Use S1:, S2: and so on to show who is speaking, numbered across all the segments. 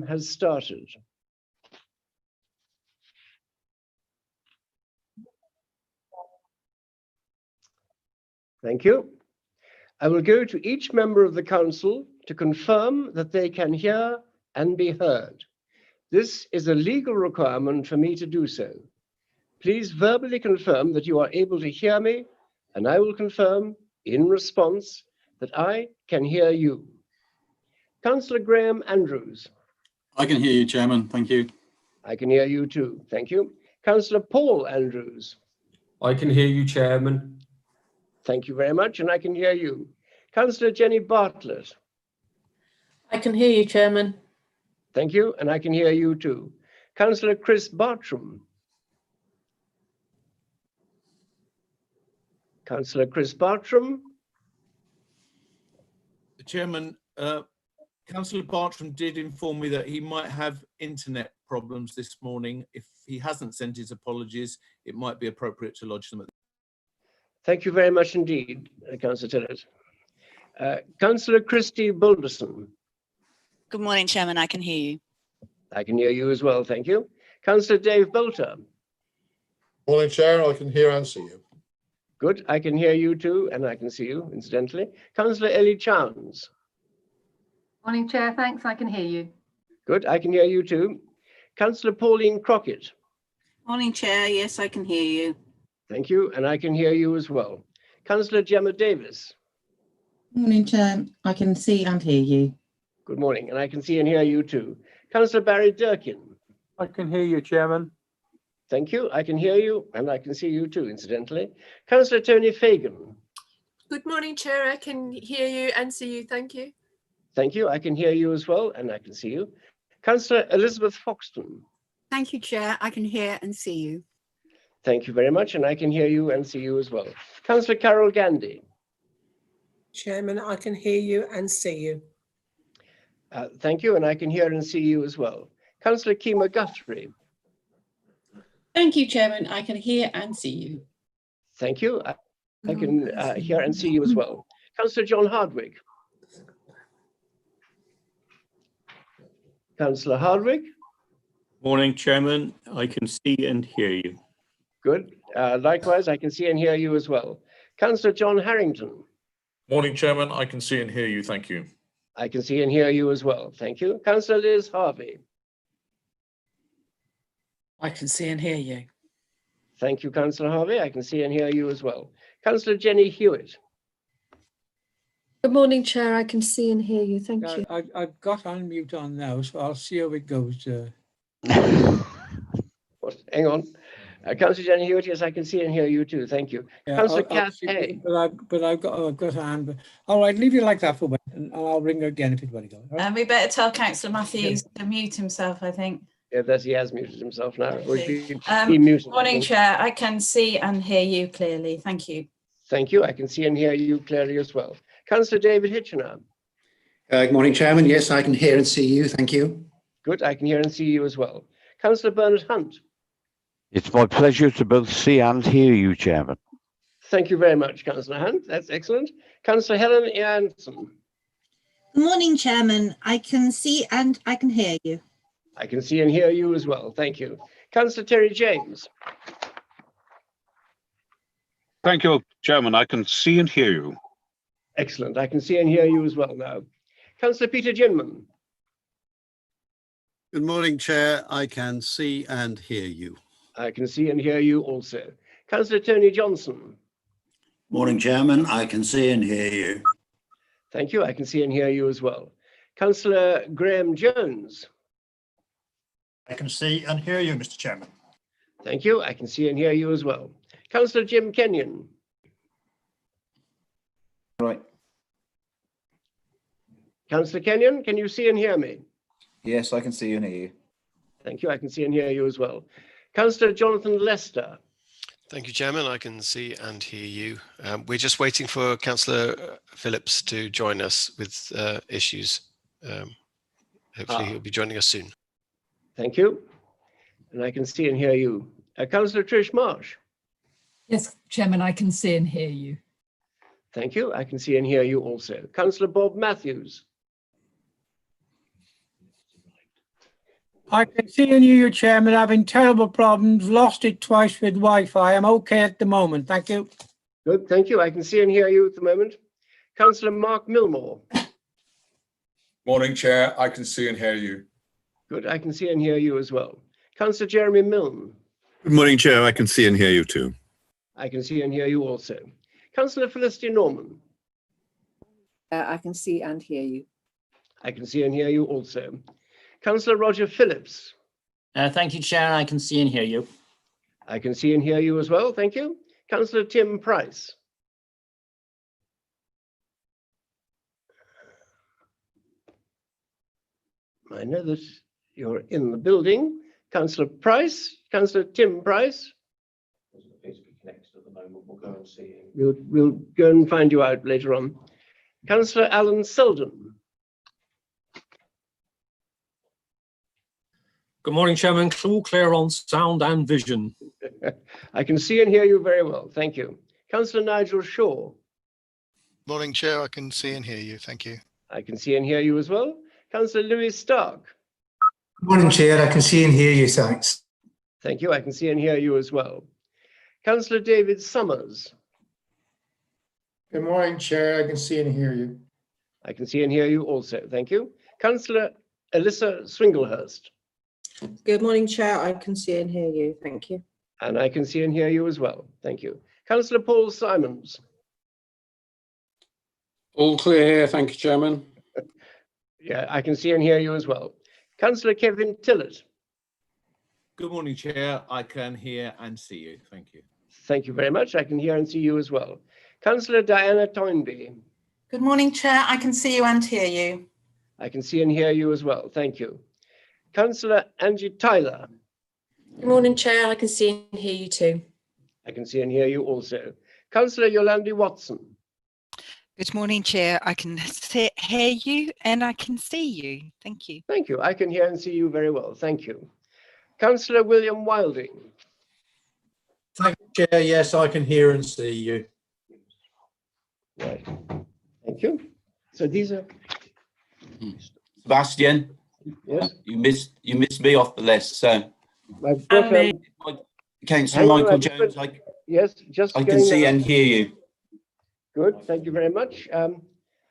S1: has started. Thank you. I will go to each member of the council to confirm that they can hear and be heard. This is a legal requirement for me to do so. Please verbally confirm that you are able to hear me, and I will confirm in response that I can hear you. Councillor Graham Andrews.
S2: I can hear you, Chairman. Thank you.
S1: I can hear you too. Thank you. Councillor Paul Andrews.
S3: I can hear you, Chairman.
S1: Thank you very much, and I can hear you. Councillor Jenny Bartlett.
S4: I can hear you, Chairman.
S1: Thank you, and I can hear you too. Councillor Chris Bartram. Councillor Chris Bartram.
S5: Chairman, Councillor Bartram did inform me that he might have internet problems this morning. If he hasn't sent his apologies, it might be appropriate to lodge them.
S1: Thank you very much indeed, Councillor Tillett. Councillor Christy Bulderson.
S6: Good morning, Chairman. I can hear you.
S1: I can hear you as well, thank you. Councillor Dave Bolter.
S7: Morning, Chair. I can hear and see you.
S1: Good, I can hear you too, and I can see you, incidentally. Councillor Ellie Chowns.
S8: Morning, Chair. Thanks. I can hear you.
S1: Good, I can hear you too. Councillor Pauline Crockett.
S6: Morning, Chair. Yes, I can hear you.
S1: Thank you, and I can hear you as well. Councillor Gemma Davis.
S9: Morning, Chair. I can see and hear you.
S1: Good morning, and I can see and hear you too. Councillor Barry Durkin.
S10: I can hear you, Chairman.
S1: Thank you, I can hear you, and I can see you too, incidentally. Councillor Tony Fagan.
S11: Good morning, Chair. I can hear you and see you. Thank you.
S1: Thank you, I can hear you as well, and I can see you. Councillor Elizabeth Foxton.
S12: Thank you, Chair. I can hear and see you.
S1: Thank you very much, and I can hear you and see you as well. Councillor Carol Gandy.
S13: Chairman, I can hear you and see you.
S1: Thank you, and I can hear and see you as well. Councillor Kema Guthrie.
S14: Thank you, Chairman. I can hear and see you.
S1: Thank you. I can hear and see you as well. Councillor John Hardwick. Councillor Hardwick.
S15: Morning, Chairman. I can see and hear you.
S1: Good. Likewise, I can see and hear you as well. Councillor John Harrington.
S16: Morning, Chairman. I can see and hear you. Thank you.
S1: I can see and hear you as well. Thank you. Councillor Liz Harvey.
S4: I can see and hear you.
S1: Thank you, Councillor Harvey. I can see and hear you as well. Councillor Jenny Hewitt.
S17: Good morning, Chair. I can see and hear you. Thank you.
S18: I've got unmute on now, so I'll see how it goes.
S1: Hang on. Councillor Jenny Hewitt, yes, I can see and hear you too. Thank you.
S18: Yeah,
S1: Councillor Kath Hay.
S18: But I've got a hand. But, all right, leave it like that for a minute, and I'll ring her again if anybody goes. Right?
S6: We better tell Councillor Matthews to mute himself, I think.
S1: Yeah, that he has muted himself now. Or
S6: He
S1: muted,
S6: morning, Chair. I can see and hear you clearly. Thank you.
S1: Thank you. I can see and hear you clearly as well. Councillor David Hitchener.
S19: Good morning, Chairman. Yes, I can hear and see you. Thank you.
S1: Good. I can hear and see you as well. Councillor Bernard Hunt.
S20: It's my pleasure to both see and hear you, Chairman.
S1: Thank you very much, Councillor Hunt. That's excellent. Councillor Helen Jansen.
S21: Good morning, Chairman. I can see and I can hear you.
S1: I can see and hear you as well. Thank you. Councillor Terry James.
S22: Thank you, Chairman. I can see and hear you.
S1: Excellent. I can see and hear you as well now. Councillor Peter Ginman.
S23: Good morning, Chair. I can see and hear you.
S1: I can see and hear you also. Councillor Tony Johnson.
S24: Morning, Chairman. I can see and hear you.
S1: Thank you. I can see and hear you as well. Councillor Graham Jones.
S25: I can see and hear you, Mr. Chairman.
S1: Thank you. I can see and hear you as well. Councillor Jim Kenyon.
S26: Right.
S1: Councillor Kenyon, can you see and hear me?
S26: Yes, I can see and hear you.
S1: Thank you. I can see and hear you as well. Councillor Jonathan Lester.
S27: Thank you, Chairman. I can see and hear you. We're just waiting for Councillor Phillips to join us with issues. Hopefully he'll be joining us soon.
S1: Thank you. And I can see and hear you. Councillor Trish Marsh.
S28: Yes, Chairman, I can see and hear you.
S1: Thank you. I can see and hear you also. Councillor Bob Matthews.
S18: I can see and hear you, Chairman. Having terrible problems. Lost it twice with Wi-Fi. I'm okay at the moment. Thank you.
S1: Good, thank you. I can see and hear you at the moment. Councillor Mark Milmore.
S2: Morning, Chair. I can see and hear you.
S1: Good, I can see and hear you as well. Councillor Jeremy Milne.
S3: Good morning, Chair. I can see and hear you too.
S1: I can see and hear you also. Councillor Felicity Norman.
S5: I can see and hear you.
S1: I can see and hear you also. Councillor Roger Phillips.
S7: Thank you, Chair. I can see and hear you.
S1: I can see and hear you as well. Thank you. Councillor Tim Price. I know that you're in the building. Councillor Price, Councillor Tim Price. We'll go and find you out later on. Councillor Alan Selden.
S8: Good morning, Chairman. All clear on sound and vision.
S1: I can see and hear you very well. Thank you. Councillor Nigel Shaw.
S9: Morning, Chair. I can see and hear you. Thank you.
S1: I can see and hear you as well. Councillor Louis Stark.
S10: Morning, Chair. I can see and hear you. Thanks.
S1: Thank you. I can see and hear you as well. Councillor David Summers.
S10: Good morning, Chair. I can see and hear you.
S1: I can see and hear you also. Thank you. Councillor Alyssa Swinglehurst.
S11: Good morning, Chair. I can see and hear you. Thank you.
S1: And I can see and hear you as well. Thank you. Councillor Paul Simons.
S29: All clear here. Thank you, Chairman.
S1: Yeah, I can see and hear you as well. Councillor Kevin Tillett.
S30: Good morning, Chair. I can hear and see you. Thank you.
S1: Thank you very much. I can hear and see you as well. Councillor Diana Toynbee.
S31: Good morning, Chair. I can see you and hear you.
S1: I can see and hear you as well. Thank you. Councillor Angie Tyler.
S17: Good morning, Chair. I can see and hear you too.
S1: I can see and hear you also. Councillor Yolandi Watson.
S32: Good morning, Chair. I can hear you and I can see you. Thank you.
S1: Thank you. I can hear and see you very well. Thank you. Councillor William Wilding.
S10: Thank you, Chair. Yes, I can hear and see you.
S1: Right. Thank you. So these are.
S33: Sebastian.
S1: Yes.
S33: You missed me off the list. So. Councillor Michael Jones.
S1: Yes, just.
S33: I can see and hear you.
S1: Good. Thank you very much.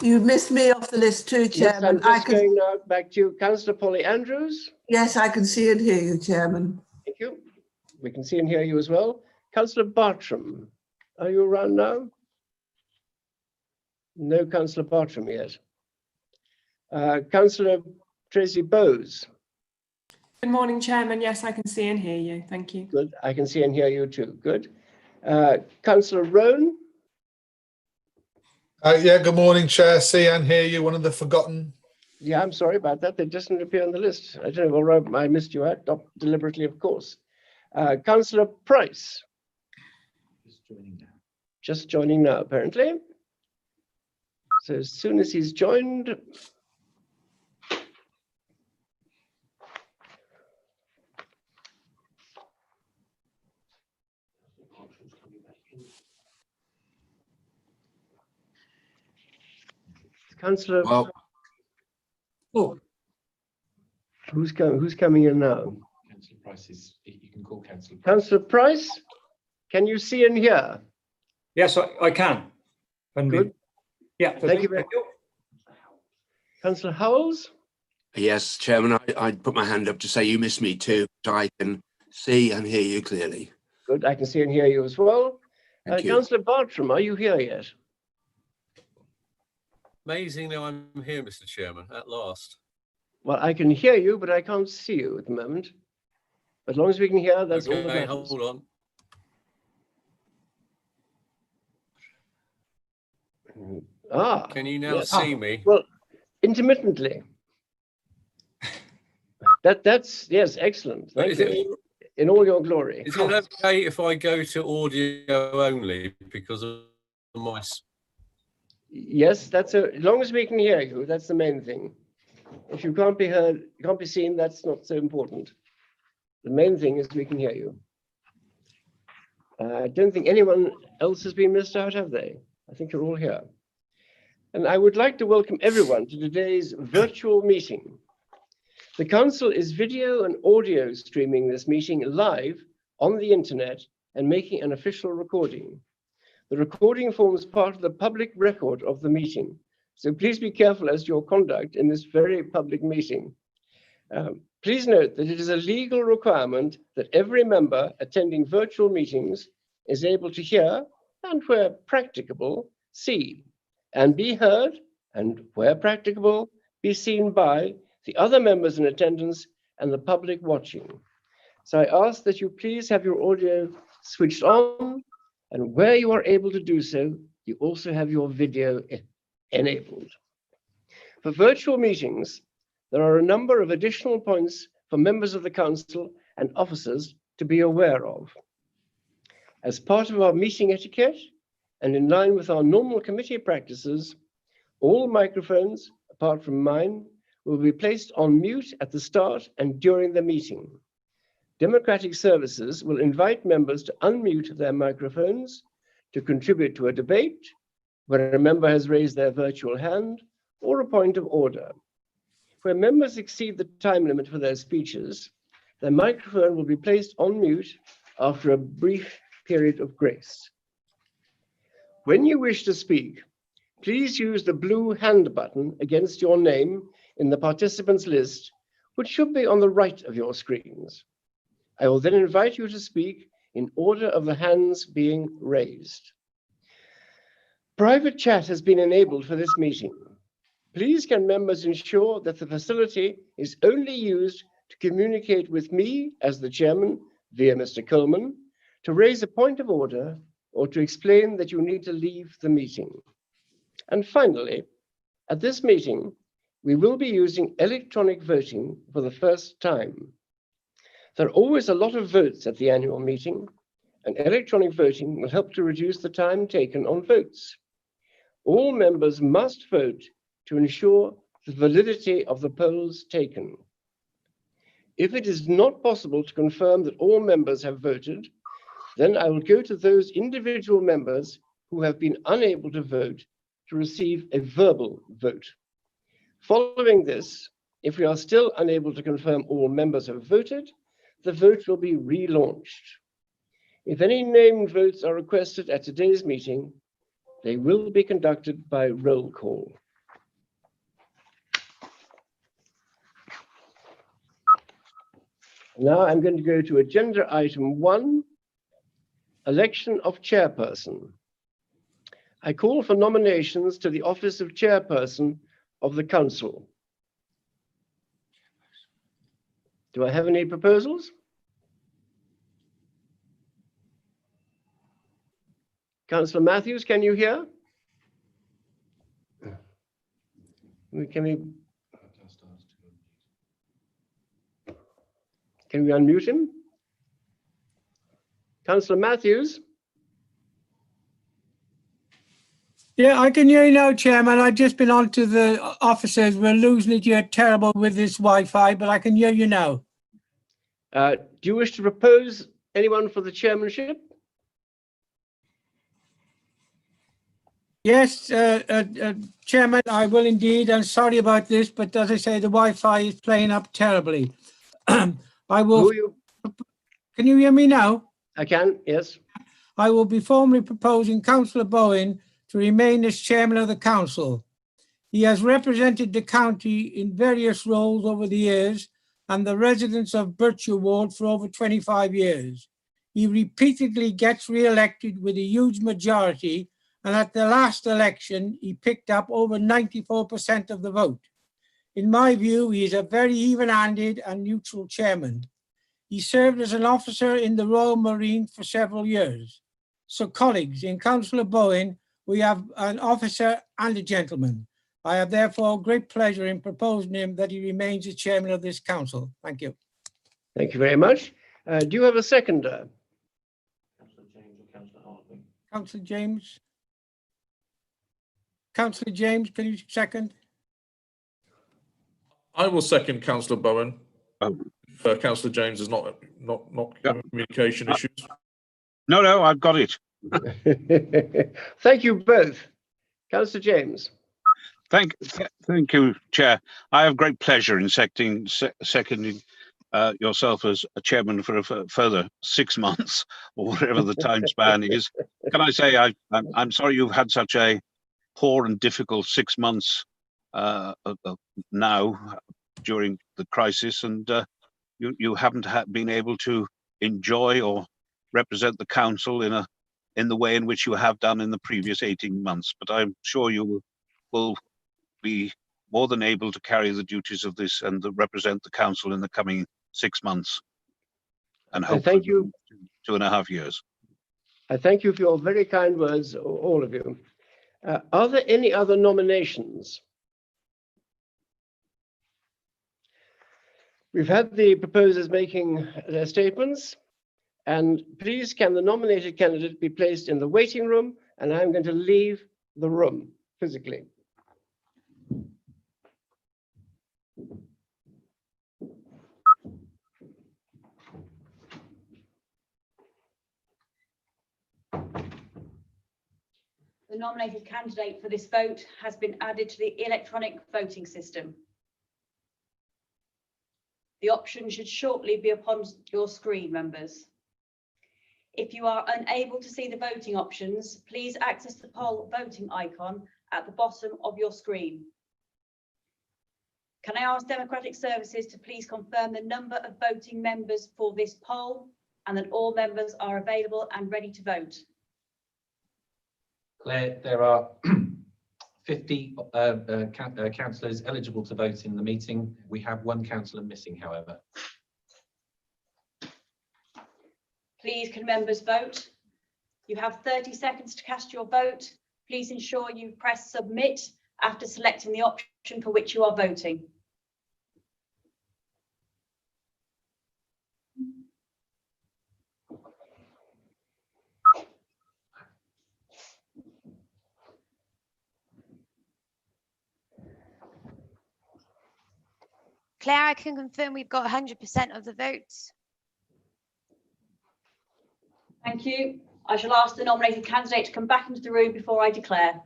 S34: You missed me off the list too, Chairman.
S1: Yes, I'm just going now back to you. Councillor Polly Andrews.
S34: Yes, I can see and hear you, Chairman.
S1: Thank you. We can see and hear you as well. Councillor Bartram, are you around now? No Councillor Bartram yet. Councillor Tracy Bowes.
S35: Good morning, Chairman. Yes, I can see and hear you. Thank you.
S1: Good. I can see and hear you too. Good. Councillor Roan.
S36: Yeah, good morning, Chair. See and hear you. One of the forgotten.
S1: Yeah, I'm sorry about that. They doesn't appear on the list. I don't know, well, I missed you out, not deliberately, of course. Councillor Price. Just joining now, apparently. So as soon as he's joined. Councillor.
S33: Well,
S1: oh, who's coming in now?
S37: Councillor Price is. You can call Councillor.
S1: Councillor Price, can you see and hear?
S18: Yes, I can.
S1: Good.
S18: Yeah.
S1: Thank you very much. Councillor Howells.
S38: Yes, Chairman. I put my hand up to say you missed me too, but I can see and hear you clearly.
S1: Good. I can see and hear you as well.
S38: Thank you.
S1: Councillor Bartram, are you here yet?
S30: Amazingly, I'm here, Mr. Chairman, at last.
S1: Well, I can hear you, but I can't see you at the moment. As long as we can hear, that's all that matters.
S30: Hold on.
S1: Ah.
S30: Can you now see me?
S1: Well, intermittently. That's yes, excellent. Thank you. In all your glory.
S30: Is it okay if I go to audio only because of my?
S1: Yes, as long as we can hear you, that's the main thing. If you can't be heard, you can't be seen, that's not so important. The main thing is we can hear you. I don't think anyone else has been missed out, have they? I think you're all here. And I would like to welcome everyone to today's virtual meeting. The Council is video and audio streaming this meeting live on the internet and making an official recording. The recording forms part of the public record of the meeting, so please be careful as to your conduct in this very public meeting. Please note that it is a legal requirement that every member attending virtual meetings is able to hear and, where practicable, see and be heard, and where practicable, be seen by the other members in attendance and the public watching. So I ask that you please have your audio switched on, and where you are able to do so, you also have your video enabled. For virtual meetings, there are a number of additional points for members of the Council and officers to be aware of. As part of our meeting etiquette, and in line with our normal committee practices, all microphones, apart from mine, will be placed on mute at the start and during the meeting. Democratic Services will invite members to unmute their microphones to contribute to a debate, where a member has raised their virtual hand, or a point of order. Where members exceed the time limit for their speeches, their microphone will be placed on mute after a brief period of grace. When you wish to speak, please use the blue hand button against your name in the participants list, which should be on the right of your screens. I will then invite you to speak in order of the hands being raised. Private chat has been enabled for this meeting. Please can members ensure that the facility is only used to communicate with me as the chairman via Mr. Coleman, to raise a point of order or to explain that you need to leave the meeting. And finally, at this meeting, we will be using electronic voting for the first time. There are always a lot of votes at the annual meeting, and electronic voting will help to reduce the time taken on votes. All members must vote to ensure the validity of the polls taken. If it is not possible to confirm that all members have voted, then I will go to those individual members who have been unable to vote to receive a verbal vote. Following this, if we are still unable to confirm all members have voted, the vote will be relaunched. If any named votes are requested at today's meeting, they will be conducted by roll call. Now I'm going to go to agenda item 1, election of chairperson. I call for nominations to the office of chairperson of the council. Do I have any proposals? Councillor Matthews, can you hear? Can we unmute him? Councillor Matthews?
S18: Yeah, I can hear you now, Chairman. I've just been on to the officers. We're losing it here terrible with this Wi-Fi, but I can hear you now.
S1: Do you wish to propose anyone for the chairmanship?
S18: Yes, Chairman, I will indeed. I'm sorry about this, but as I say, the Wi-Fi is playing up terribly. I will. Can you hear me now?
S1: I can, yes.
S18: I will be formally proposing Councillor Bowen to remain as chairman of the council. He has represented the county in various roles over the years and the residents of Birchwood Ward for over 25 years. He repeatedly gets re-elected with a huge majority, and at the last election, he picked up over 94% of the vote. In my view, he is a very even-handed and neutral chairman. He served as an officer in the Royal Marine for several years. So colleagues, in Councillor Bowen, we have an officer and a gentleman. I have therefore great pleasure in proposing him that he remains as chairman of this council. Thank you.
S1: Thank you very much. Do you have a seconder?
S37: Councillor James or Councillor Hartley?
S18: Councillor James. Councillor James, can you second?
S2: I will second Councillor Bowen. Councillor James is not communication issues.
S4: No, I've got it.
S1: Thank you both. Councillor James.
S4: Thank you, Chair. I have great pleasure in seconding yourself as a chairman for a further 6 months or whatever the time span is. Can I say I'm sorry you've had such a poor and difficult 6 months now during the crisis, and you haven't been able to enjoy or represent the council in the way in which you have done in the previous 18 months. But I'm sure you will be more than able to carry the duties of this and to represent the council in the coming 6 months, and hopefully
S1: thank you.
S4: 2.5 years.
S1: I thank you for your very kind words, all of you. Are there any other nominations? We've had the proposers making their statements, and please can the nominated candidate be placed in the waiting room, and I'm going to leave the room physically.
S3: The nominated candidate for this vote has been added to the electronic voting system. The option should shortly be upon your screen, members. If you are unable to see the voting options, please access the poll voting icon at the bottom of your screen. Can I ask Democratic Services to please confirm the number of voting members for this poll and that all members are available and ready to vote?
S37: Claire, there are 50 councillors eligible to vote in the meeting. We have one councillor missing, however.
S3: Please can members vote? You have 30 seconds to cast your vote. Please ensure you press submit after selecting the option for which you are voting.
S5: Claire, I can confirm we've got 100% of the votes.
S3: Thank you. I shall ask the nominated candidate to come back into the room before I declare.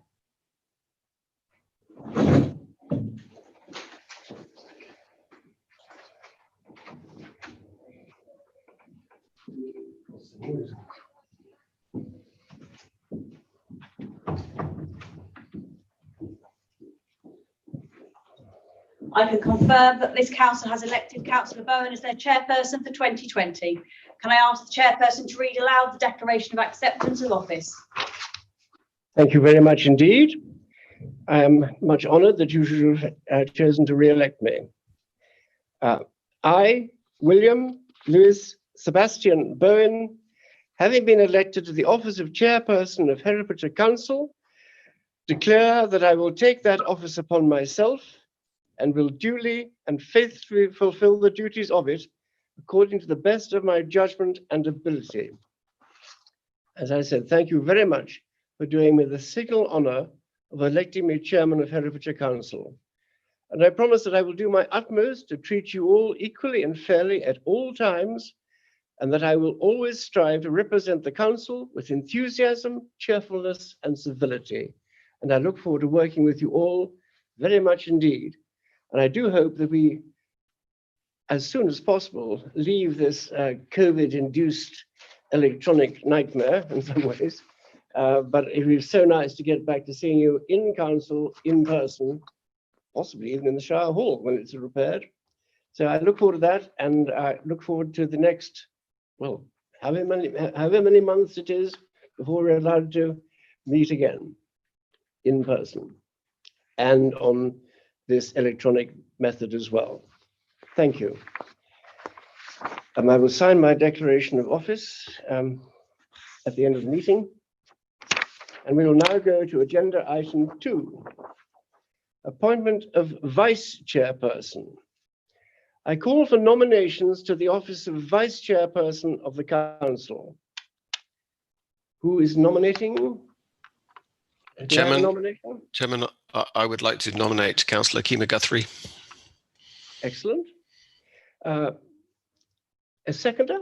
S3: I can confirm that this council has elected Councillor Bowen as their chairperson for 2020. Can I ask the chairperson to read aloud the declaration of acceptance of office?
S1: Thank you very much indeed. I am much honoured that you should have chosen to re-elect me. I, William Lewis Sebastian Bowen, having been elected to the office of chairperson of Herefordshire Council, declare that I will take that office upon myself and will duly and faithfully fulfill the duties of it according to the best of my judgment and ability. As I said, thank you very much for doing me the signal honour of electing me chairman of Herefordshire Council. And I promise that I will do my utmost to treat you all equally and fairly at all times, and that I will always strive to represent the council with enthusiasm, cheerfulness, and civility. And I look forward to working with you all very much indeed. And I do hope that we, as soon as possible, leave this COVID-induced electronic nightmare in some ways. But it would be so nice to get back to seeing you in council, in person, possibly even in the shower hall when it's repaired. So I look forward to that, and I look forward to the next, well, however many months it is before we're allowed to meet again in person and on this electronic method as well. Thank you. I will sign my declaration of office at the end of the meeting. And we will now go to agenda item 2, appointment of vice chairperson. I call for nominations to the office of vice chairperson of the council. Who is nominating?
S6: Chairman, I would like to nominate Councillor Kima Guthrie.
S1: Excellent. A seconder?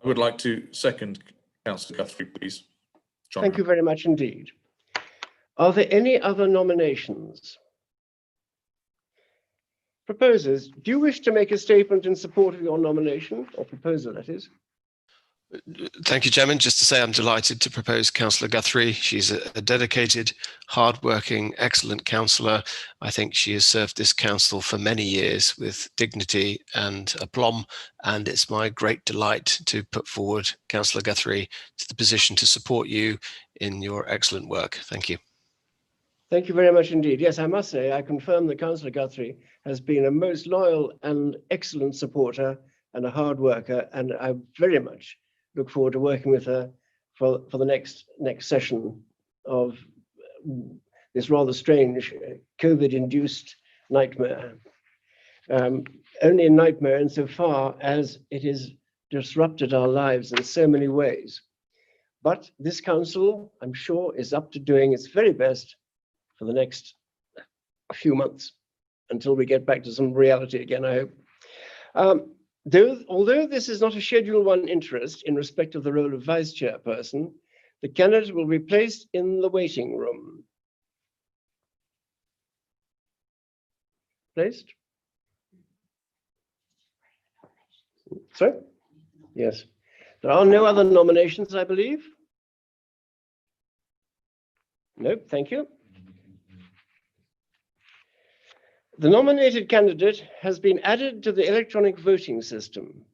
S2: I would like to second Councillor Guthrie, please. John.
S1: Thank you very much indeed. Are there any other nominations? Proposers, do you wish to make a statement in support of your nomination, or proposal, that is?
S6: Thank you, Chairman. Just to say I'm delighted to propose Councillor Guthrie. She's a dedicated, hard-working, excellent councillor. I think she has served this council for many years with dignity and aplomb, and it's my great delight to put forward Councillor Guthrie to the position to support you in your excellent work. Thank you.
S1: Thank you very much indeed. Yes, I must say, I confirm that Councillor Guthrie has been a most loyal and excellent supporter and a hard worker, and I very much look forward to working with her for the next session of this rather strange COVID-induced nightmare. Only a nightmare insofar as it has disrupted our lives in so many ways. But this council, I'm sure, is up to doing its very best for the next few months until we get back to some reality again, I hope. Although this is not a Schedule 1 interest in respect of the role of Vice Chairperson, the candidate will be placed in the waiting room. Placed? Sorry? Yes. There are no other nominations, I believe. Nope, thank you. The nominated candidate has been added to the electronic voting system.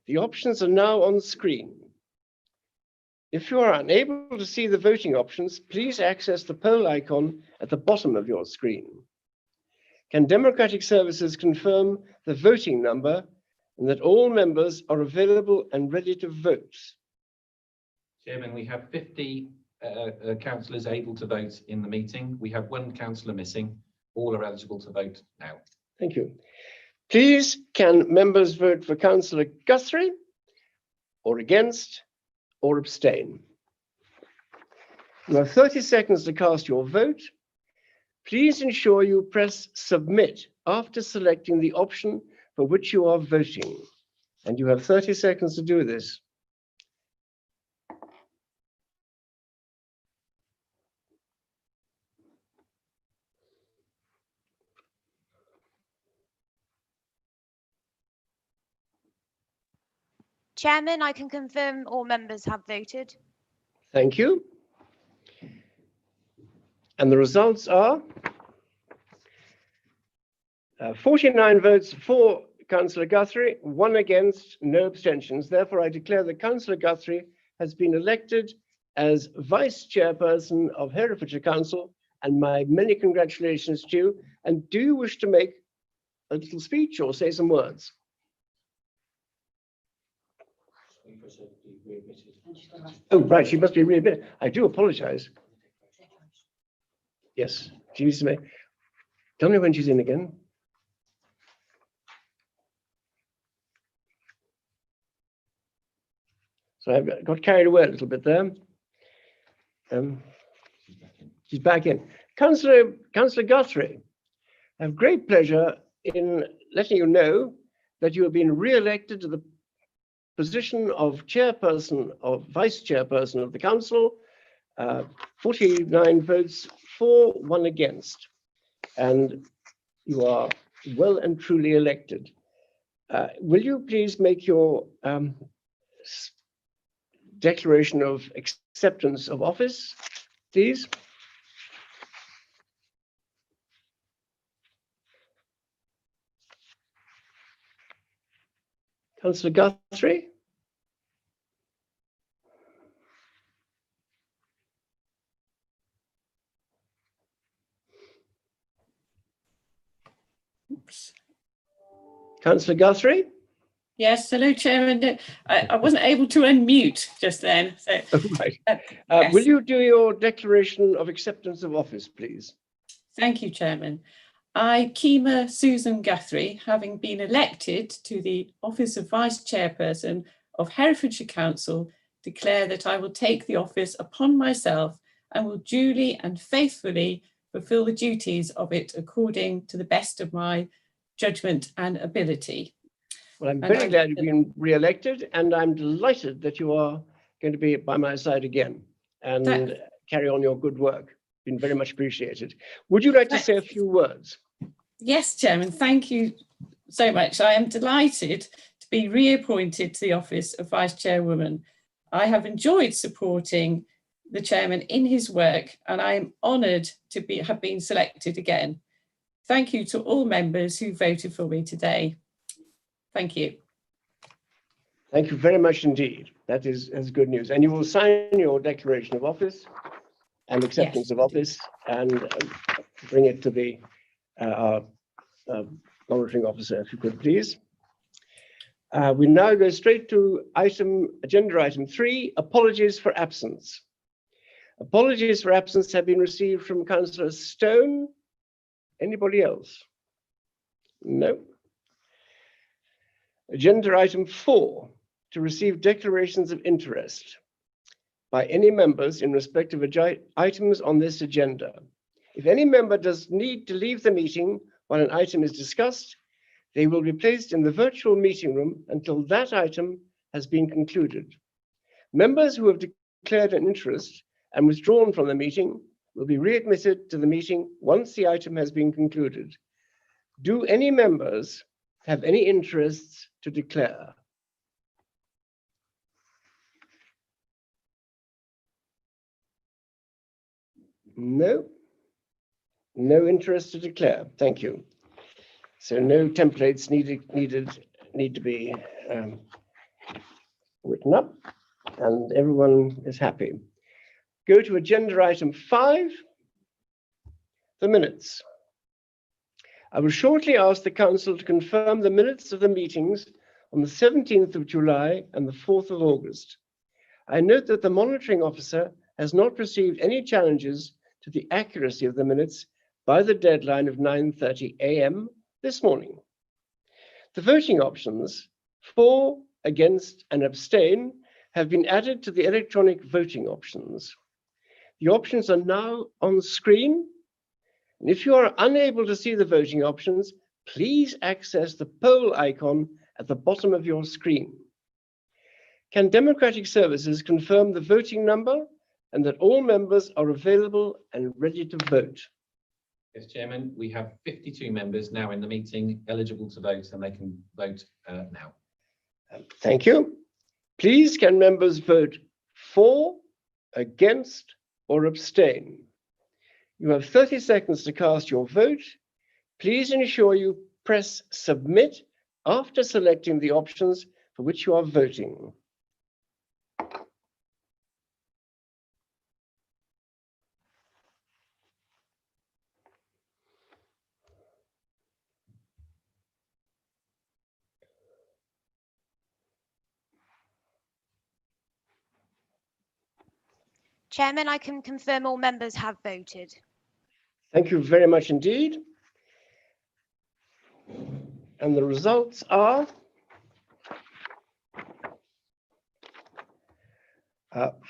S1: The options are now on screen. If you are unable to see the voting options, please access the poll icon at the bottom of your screen. Can Democratic Services confirm the voting number and that all members are available and ready to vote?
S37: Chairman, we have 50 councillors able to vote in the meeting. We have one councillor missing. All are eligible to vote now.
S1: Thank you. Please, can members vote for Councillor Guthrie, or against, or abstain? You have 30 seconds to cast your vote. Please ensure you press submit after selecting the option for which you are voting. And you have 30 seconds to do this.
S5: Chairman, I can confirm all members have voted.
S1: Thank you. And the results are 49 votes for Councillor Guthrie, 1 against, no abstentions. Therefore, I declare that Councillor Guthrie has been elected as Vice Chairperson of Herefordshire Council, and my many congratulations to you. And do you wish to make a little speech or say some words? Oh, right, she must be readmitted. I do apologize. Yes, she needs to make. Tell me when she's in again. So I got carried away a little bit there. She's back in. Councillor Guthrie, I have great pleasure in letting you know that you have been re-elected to the position of chairperson or vice chairperson of the council. 49 votes for, 1 against, and you are well and truly elected. Will you please make your declaration of acceptance of office, please? Councillor Guthrie? Oops. Councillor Guthrie?
S35: Yes, hello, Chairman. I wasn't able to unmute just then. So,
S1: right.
S35: Yes.
S1: Will you do your declaration of acceptance of office, please?
S35: Thank you, Chairman. I, Kima Susan Guthrie, having been elected to the office of Vice Chairperson of Herefordshire Council, declare that I will take the office upon myself and will duly and faithfully fulfil the duties of it according to the best of my judgment and ability.
S1: Well, I'm very glad you've been re-elected, and I'm delighted that you are going to be by my side again and carry on your good work. been very much appreciated. Would you like to say a few words?
S35: Yes, Chairman, thank you so much. I am delighted to be reappointed to the office of Vice Chairwoman. I have enjoyed supporting the Chairman in his work, and I am honoured to have been selected again. Thank you to all members who voted for me today. Thank you.
S1: Thank you very much indeed. That is good news. And you will sign your declaration of office and acceptance of office and bring it to the monitoring officer, if you could please. We now go straight to agenda item 3, apologies for absence. Apologies for absence have been received from Councillor Stone. Anybody else? No. Agenda item 4, to receive declarations of interest by any members in respect of items on this agenda. If any member does need to leave the meeting while an item is discussed, they will be placed in the virtual meeting room until that item has been concluded. Members who have declared an interest and withdrawn from the meeting will be readmitted to the meeting once the item has been concluded. Do any members have any interests to declare? No. No interest to declare. Thank you. So no templates need to be written up, and everyone is happy. Go to agenda item 5, the minutes. I will shortly ask the Council to confirm the minutes of the meetings on the 17th of July and the 4th of August. I note that the monitoring officer has not received any challenges to the accuracy of the minutes by the deadline of 9:30 a.m. this morning. The voting options for, against, and abstain have been added to the electronic voting options. The options are now on screen. And if you are unable to see the voting options, please access the poll icon at the bottom of your screen. Can Democratic Services confirm the voting number and that all members are available and ready to vote?
S37: Yes, Chairman, we have 52 members now in the meeting eligible to vote, and they can vote now.
S1: Thank you. Please, can members vote for, against, or abstain? You have 30 seconds to cast your vote. Please ensure you press submit after selecting the options for which you are voting.
S5: Chairman, I can confirm all members have voted.
S1: Thank you very much indeed. And the results are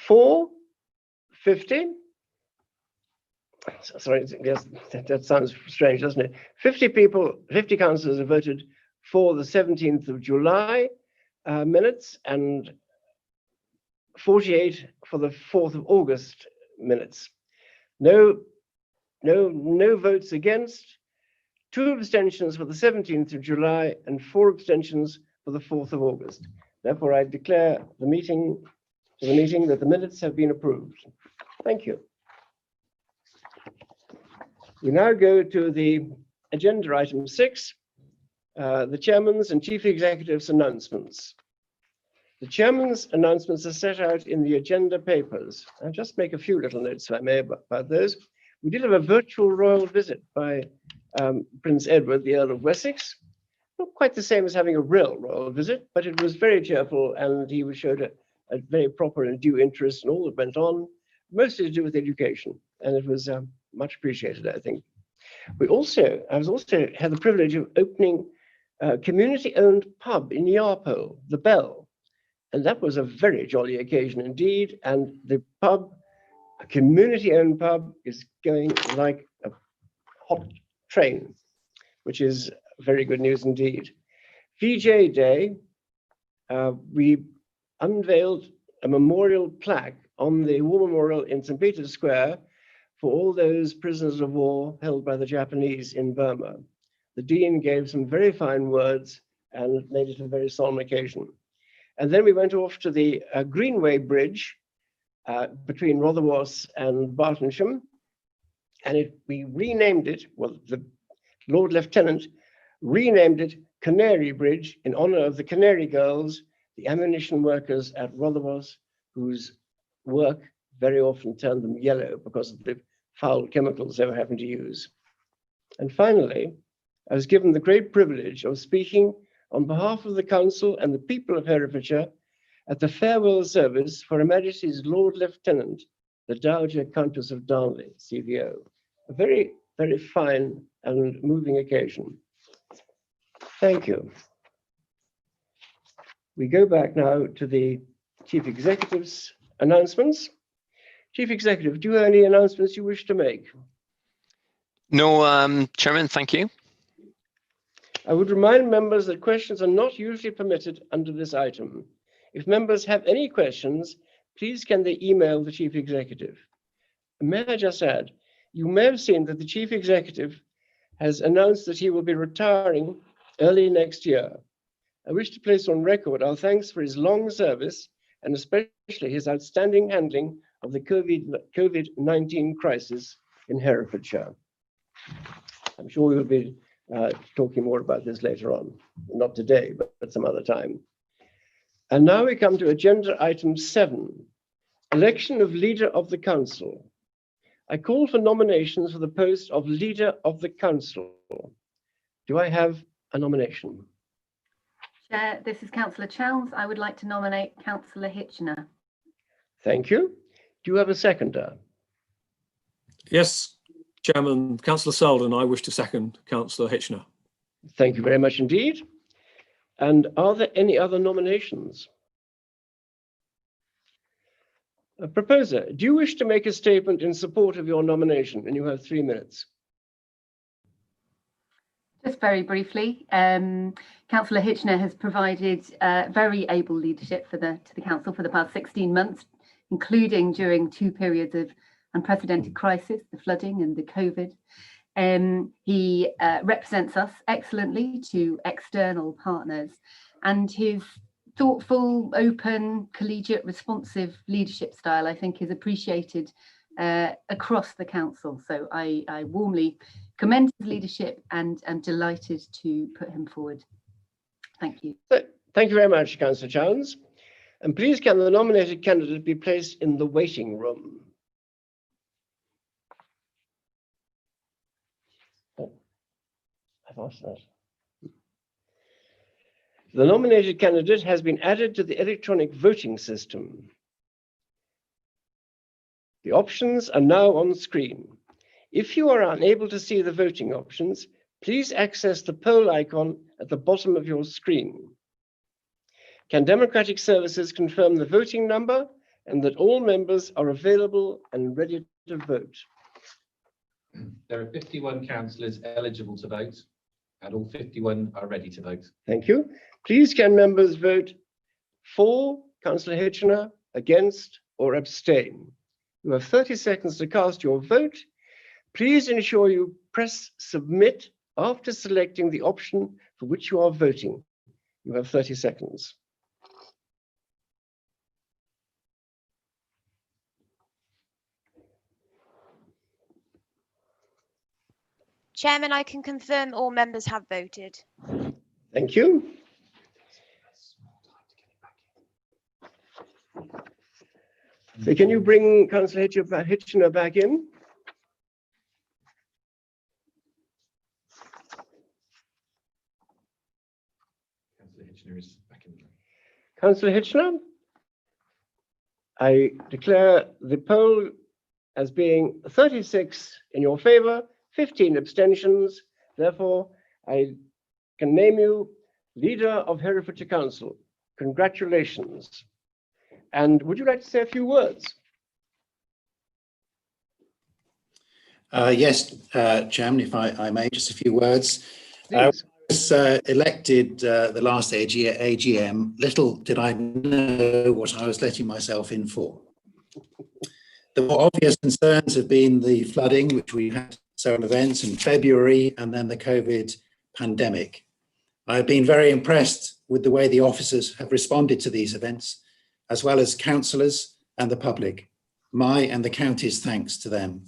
S1: for 50. Sorry, yes, that sounds strange, doesn't it? 50 people, 50 councillors have voted for the 17th of July minutes and 48 for the 4th of August minutes. No votes against, 2 abstentions for the 17th of July and 4 abstentions for the 4th of August. Therefore, I declare the meeting that the minutes have been approved. Thank you. We now go to the agenda item 6, the Chairman's and Chief Executive's announcements. The Chairman's announcements are set out in the agenda papers. I'll just make a few little notes, if I may, about those. We did have a virtual royal visit by Prince Edward, the Earl of Wessex. Not quite the same as having a real royal visit, but it was very cheerful, and he showed a very proper and due interest in all that went on, mostly to do with education, and it was much appreciated, I think. I was also had the privilege of opening a community-owned pub in Yarpo, the Bell, and that was a very jolly occasion indeed. And the pub, a community-owned pub, is going like a hot train, which is very good news indeed. VJ Day, we unveiled a memorial plaque on the War Memorial in St. Peter's Square for all those prisoners of war held by the Japanese in Burma. The Dean gave some very fine words and made it a very solemn occasion. And then we went off to the Greenway Bridge between Rotherwas and Bartonsham, and we renamed it, well, the Lord Lieutenant renamed it Canary Bridge in honor of the Canary Girls, the ammunition workers at Rotherwas, whose work very often turned them yellow because of the foul chemicals they were having to use. And finally, I was given the great privilege of speaking on behalf of the Council and the people of Herefordshire at the farewell service for Her Majesty's Lord Lieutenant, the Dowager Countess of Darnley, CVO. A very, very fine and moving occasion. Thank you. We go back now to the Chief Executive's announcements. Chief Executive, do you have any announcements you wish to make?
S7: No, Chairman, thank you.
S1: I would remind members that questions are not usually permitted under this item. If members have any questions, please can they email the Chief Executive. May I just add, you may have seen that the Chief Executive has announced that he will be retiring early next year. I wish to place on record our thanks for his long service and especially his outstanding handling of the COVID-19 crisis in Herefordshire. I'm sure we will be talking more about this later on, not today, but some other time. And now we come to agenda item 7, election of leader of the council. I call for nominations for the post of leader of the council. Do I have a nomination?
S8: Chair, this is Councillor Chelms. I would like to nominate Councillor Hitchener.
S1: Thank you. Do you have a seconder?
S9: Yes, Chairman, Councillor Selden. I wish to second Councillor Hitchener.
S1: Thank you very much indeed. And are there any other nominations? A proposer, do you wish to make a statement in support of your nomination? And you have 3 minutes.
S8: Just very briefly, Councillor Hitchener has provided very able leadership to the council for the past 16 months, including during 2 periods of unprecedented crisis, the flooding and the COVID. He represents us excellently to external partners, and his thoughtful, open, collegiate, responsive leadership style, I think, is appreciated across the council. So I warmly commend his leadership and am delighted to put him forward. Thank you.
S1: Thank you very much, Councillor Chowns. And please can the nominated candidate be placed in the waiting room? Oh, I've asked that. The nominated candidate has been added to the electronic voting system. The options are now on screen. If you are unable to see the voting options, please access the poll icon at the bottom of your screen. Can Democratic Services confirm the voting number and that all members are available and ready to vote?
S37: There are 51 councillors eligible to vote, and all 51 are ready to vote.
S1: Thank you. Please can members vote for Councillor Hitchener, against, or abstain? You have 30 seconds to cast your vote. Please ensure you press submit after selecting the option for which you are voting. You have 30 seconds.
S5: Chairman, I can confirm all members have voted.
S1: Thank you. So can you bring Councillor Hitchener back in?
S37: Councillor Hitchener is back in.
S1: Councillor Hitchener, I declare the poll as being 36 in your favour, 15 abstentions. Therefore, I can name you leader of Herefordshire Council. Congratulations. And would you like to say a few words?
S12: Yes, Chairman, if I may, just a few words.
S1: I
S12: was elected the last AGM. Little did I know what I was letting myself in for. The more obvious concerns have been the flooding, which we had several events in February, and then the COVID pandemic. I've been very impressed with the way the officers have responded to these events, as well as councillors and the public. My and the county's thanks to them.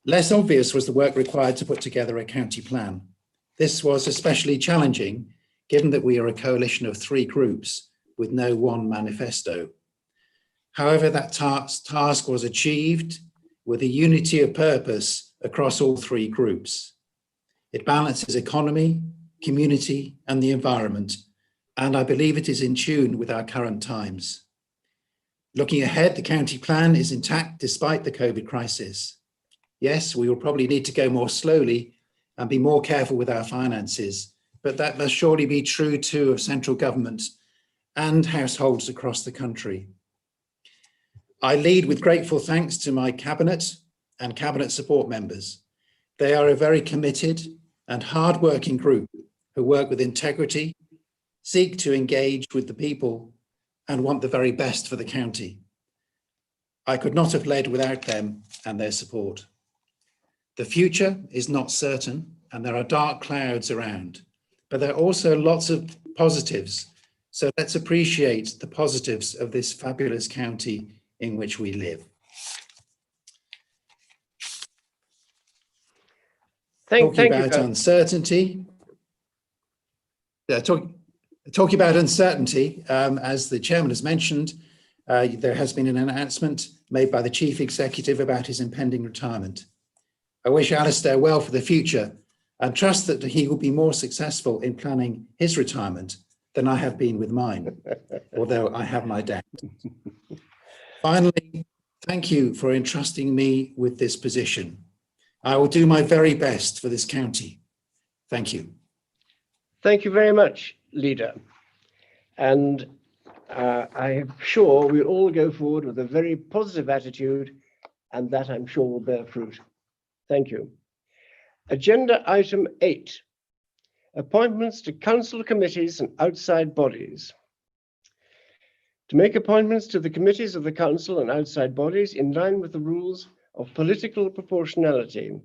S12: Less obvious was the work required to put together a county plan. This was especially challenging, given that we are a coalition of 3 groups with no one manifesto. However, that task was achieved with a unity of purpose across all 3 groups. It balances economy, community, and the environment, and I believe it is in tune with our current times. Looking ahead, the county plan is intact despite the COVID crisis. Yes, we will probably need to go more slowly and be more careful with our finances, but that must surely be true too of central government and households across the country. I lead with grateful thanks to my cabinet and cabinet support members. They are a very committed and hard-working group who work with integrity, seek to engage with the people, and want the very best for the county. I could not have led without them and their support. The future is not certain, and there are dark clouds around, but there are also lots of positives. So let's appreciate the positives of this fabulous county in which we live. Talking about uncertainty, as the chairman has mentioned, there has been an announcement made by the chief executive about his impending retirement. I wish Alistair well for the future and trust that he will be more successful in planning his retirement than I have been with mine, although I have my doubts. Finally, thank you for entrusting me with this position. I will do my very best for this county. Thank you.
S1: Thank you very much, Leader. And I am sure we'll all go forward with a very positive attitude, and that I'm sure will bear fruit. Thank you. Agenda item 8, appointments to council committees and outside bodies. To make appointments to the committees of the council and outside bodies in line with the rules of political proportionality.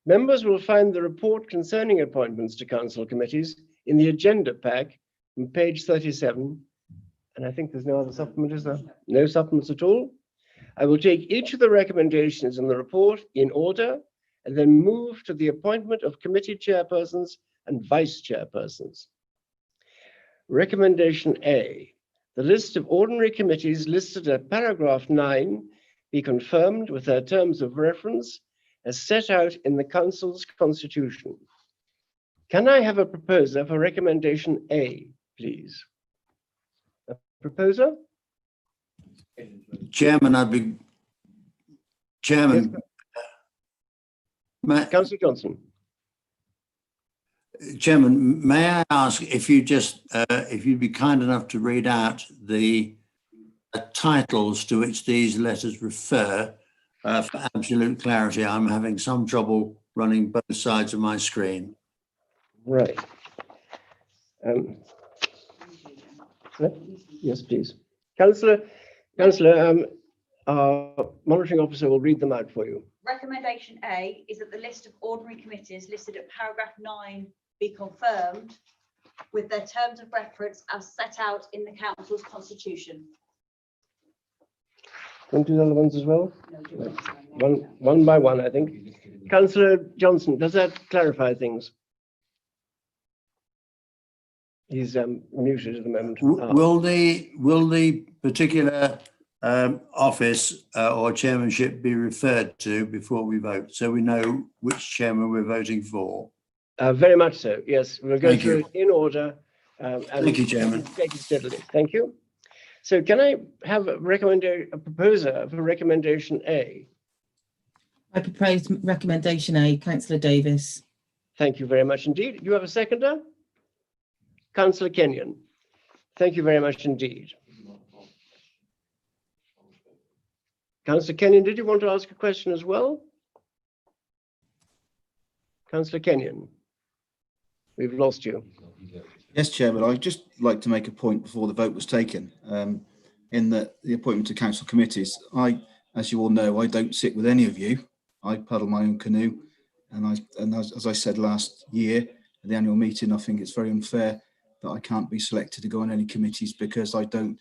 S1: Members will find the report concerning appointments to council committees in the agenda pack on page 37. And I think there's no other supplement, is there? No supplements at all. I will take each of the recommendations in the report in order and then move to the appointment of committee chairpersons and vice chairpersons. Recommendation A. The list of ordinary committees listed at paragraph 9 be confirmed with their terms of reference as set out in the council's constitution. Can I have a proposer for recommendation A, please? A proposer?
S7: Chairman, Chairman.
S1: Yes, Councillor Johnson.
S7: Chairman, may I ask if you just, if you'd be kind enough to read out the titles to which these letters refer for absolute clarity. I'm having some trouble running both sides of my screen.
S1: Right. Yes, please. Councillor, our monitoring officer will read them out for you.
S3: Recommendation A is that the list of ordinary committees listed at paragraph 9 be confirmed with their terms of reference as set out in the council's constitution.
S1: Want to do the other ones as well? No, one by one, I think. Councillor Johnson, does that clarify things? He's muted at the moment.
S7: Will the particular office or chairmanship be referred to before we vote, so we know which chairman we're voting for?
S1: Very much so. Yes, we'll go through it in order.
S7: Thank you, Chairman.
S1: Take it steadily. Thank you. So, can I have a proposer for recommendation A?
S11: I propose recommendation A, Councillor Davis.
S1: Thank you very much indeed. You have a seconder? Councillor Kenyon. Thank you very much indeed. Councillor Kenyon, did you want to ask a question as well? Councillor Kenyon, we've lost you.
S13: Yes, Chairman, I'd just like to make a point before the vote was taken in the appointment to council committees. I as you all know, I don't sit with any of you. I paddle my own canoe, and as I said last year at the annual meeting, I think it's very unfair that I can't be selected to go on any committees because I don't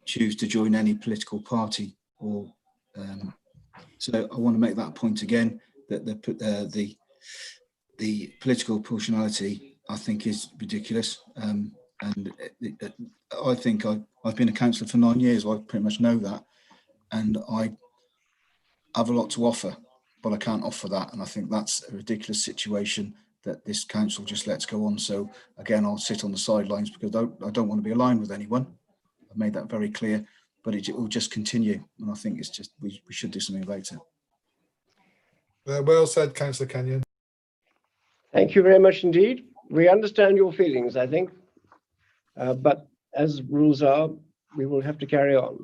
S13: choose to join any political party. Or so I want to make that point again, that the political proportionality I think is ridiculous. I think I've been a councillor for 9 years. I pretty much know that, and I have a lot to offer, but I can't offer that. And I think that's a ridiculous situation that this council just lets go on. So again, I'll sit on the sidelines because I don't want to be aligned with anyone. I've made that very clear, but it will just continue. And I think it's just, we should do something about it.
S36: Well said, Councillor Kenyon.
S1: Thank you very much indeed. We understand your feelings, I think, but as rules are, we will have to carry on.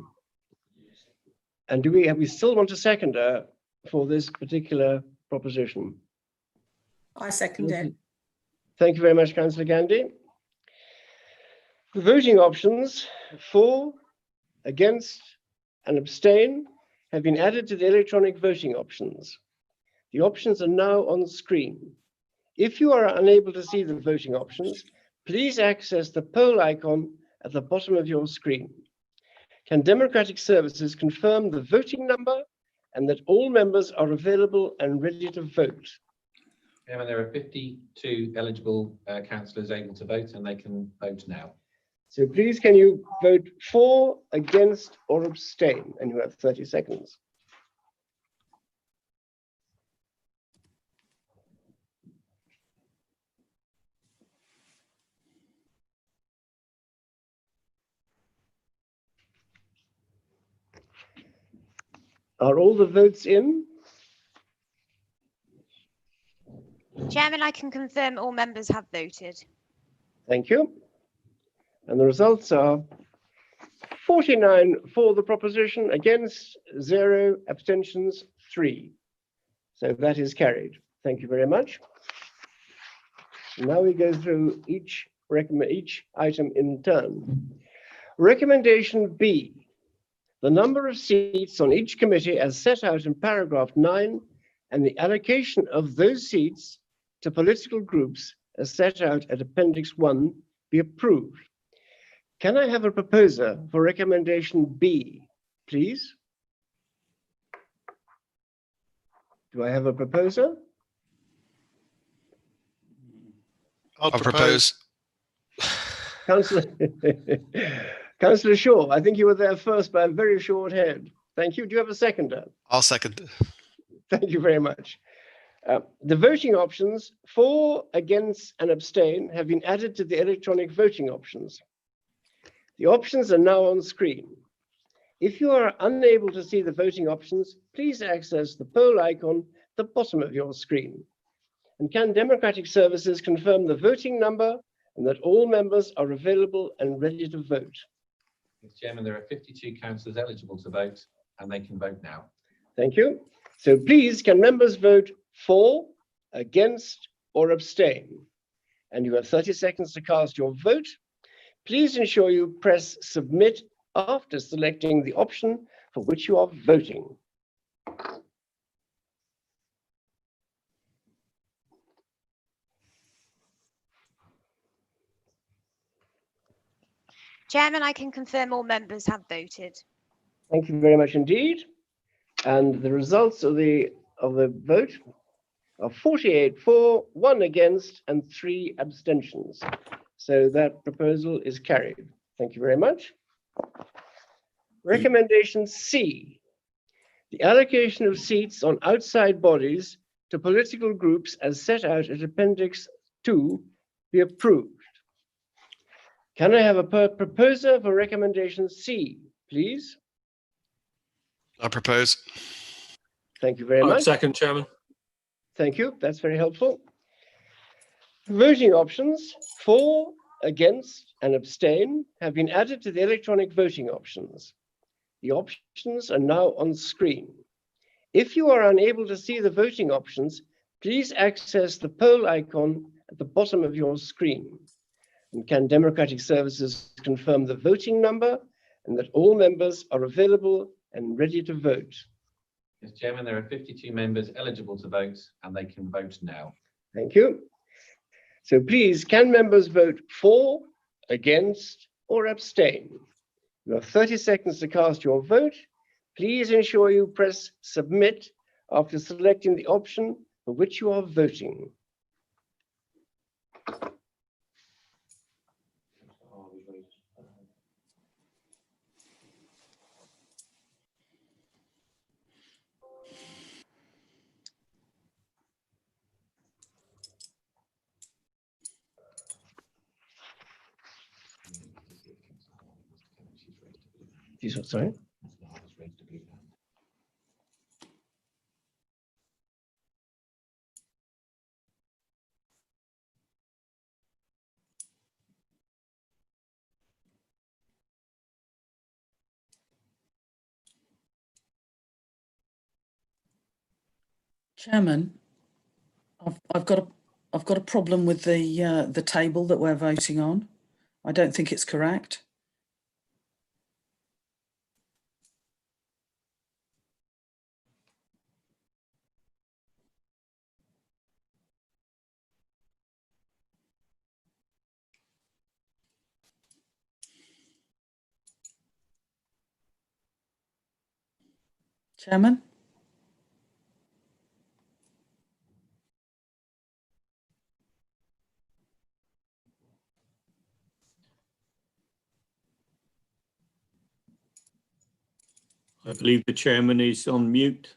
S1: And we still want a seconder for this particular proposition?
S34: I second it.
S1: Thank you very much, Councillor Gandy. The voting options for, against, and abstain have been added to the electronic voting options. The options are now on screen. If you are unable to see the voting options, please access the poll icon at the bottom of your screen. Can Democratic Services confirm the voting number and that all members are available and ready to vote?
S37: Chairman, there are 52 eligible councillors able to vote, and they can vote now.
S1: So please, can you vote for, against, or abstain? And you have 30 seconds. Are all the votes in?
S5: Chairman, I can confirm all members have voted.
S1: Thank you. And the results are 49 for the proposition, against 0, abstentions 3. So that is carried. Thank you very much. Now we go through each item in turn. Recommendation B. The number of seats on each committee as set out in paragraph 9 and the allocation of those seats to political groups as set out at Appendix 1 be approved. Can I have a proposer for recommendation B, please? Do I have a proposer?
S6: I'll propose.
S1: Councillor Shaw, I think you were there first by a very short head. Thank you. Do you have a seconder?
S6: I'll second.
S1: Thank you very much. The voting options for, against, and abstain have been added to the electronic voting options. The options are now on screen. If you are unable to see the voting options, please access the poll icon at the bottom of your screen. And can Democratic Services confirm the voting number and that all members are available and ready to vote?
S37: Mr. Chairman, there are 52 councillors eligible to vote, and they can vote now.
S1: Thank you. So please, can members vote for, against, or abstain? And you have 30 seconds to cast your vote. Please ensure you press submit after selecting the option for which you are voting.
S5: Chairman, I can confirm all members have voted.
S1: Thank you very much indeed. And the results of the vote are 48 for, 1 against, and 3 abstentions. So that proposal is carried. Thank you very much. Recommendation C. The allocation of seats on outside bodies to political groups as set out at Appendix 2 be approved. Can I have a proposer for recommendation C, please?
S6: I propose.
S1: Thank you very much.
S9: Second, Chairman.
S1: Thank you. That's very helpful. Voting options for, against, and abstain have been added to the electronic voting options. The options are now on screen. If you are unable to see the voting options, please access the poll icon at the bottom of your screen. And can Democratic Services confirm the voting number and that all members are available and ready to vote?
S37: Yes, Chairman, there are 52 members eligible to vote and they can vote now.
S1: Thank you. So please, can members vote for, against, or abstain? You have 30 seconds to cast your vote. Please ensure you press submit after selecting the option for which you are voting. Sorry?
S10: Chairman, I've got a problem with the table that we're voting on. I don't think it's correct. Chairman?
S9: I believe the chairman is on mute.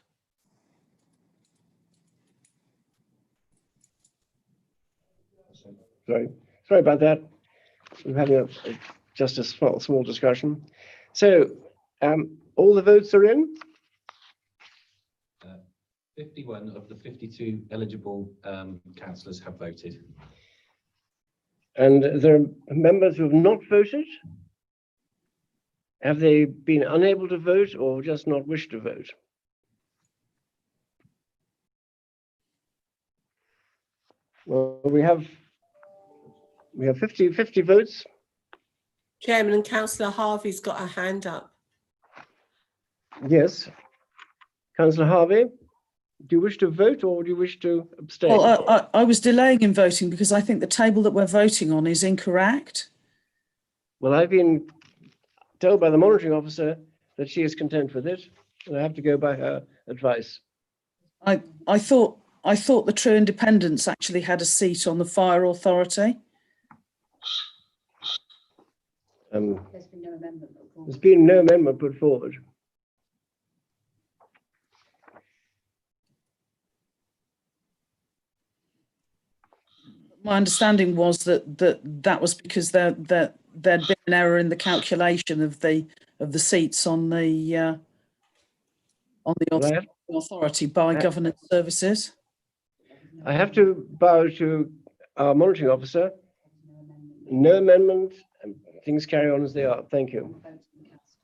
S1: Sorry about that. We're having just a small discussion. So all the votes are in?
S37: 51 of the 52 eligible councillors have voted.
S1: And there are members who have not voted? Have they been unable to vote or just not wish to vote? Well, we have 50 votes.
S34: Chairman, and Councillor Harvey's got a hand up.
S1: Yes. Councillor Harvey, do you wish to vote or do you wish to abstain?
S10: Well, I was delaying in voting because I think the table that we're voting on is incorrect.
S1: Well, I've been told by the monitoring officer that she is content with it, and I have to go by her advice.
S10: I thought the True Independents actually had a seat on the Fire Authority.
S3: There's been no amendment put forward.
S1: There's been no amendment put forward.
S10: My understanding was that was because there'd been an error in the calculation of the seats on the authority by governance services.
S1: I have to bow to our monitoring officer. No amendment, and things carry on as they are. Thank you.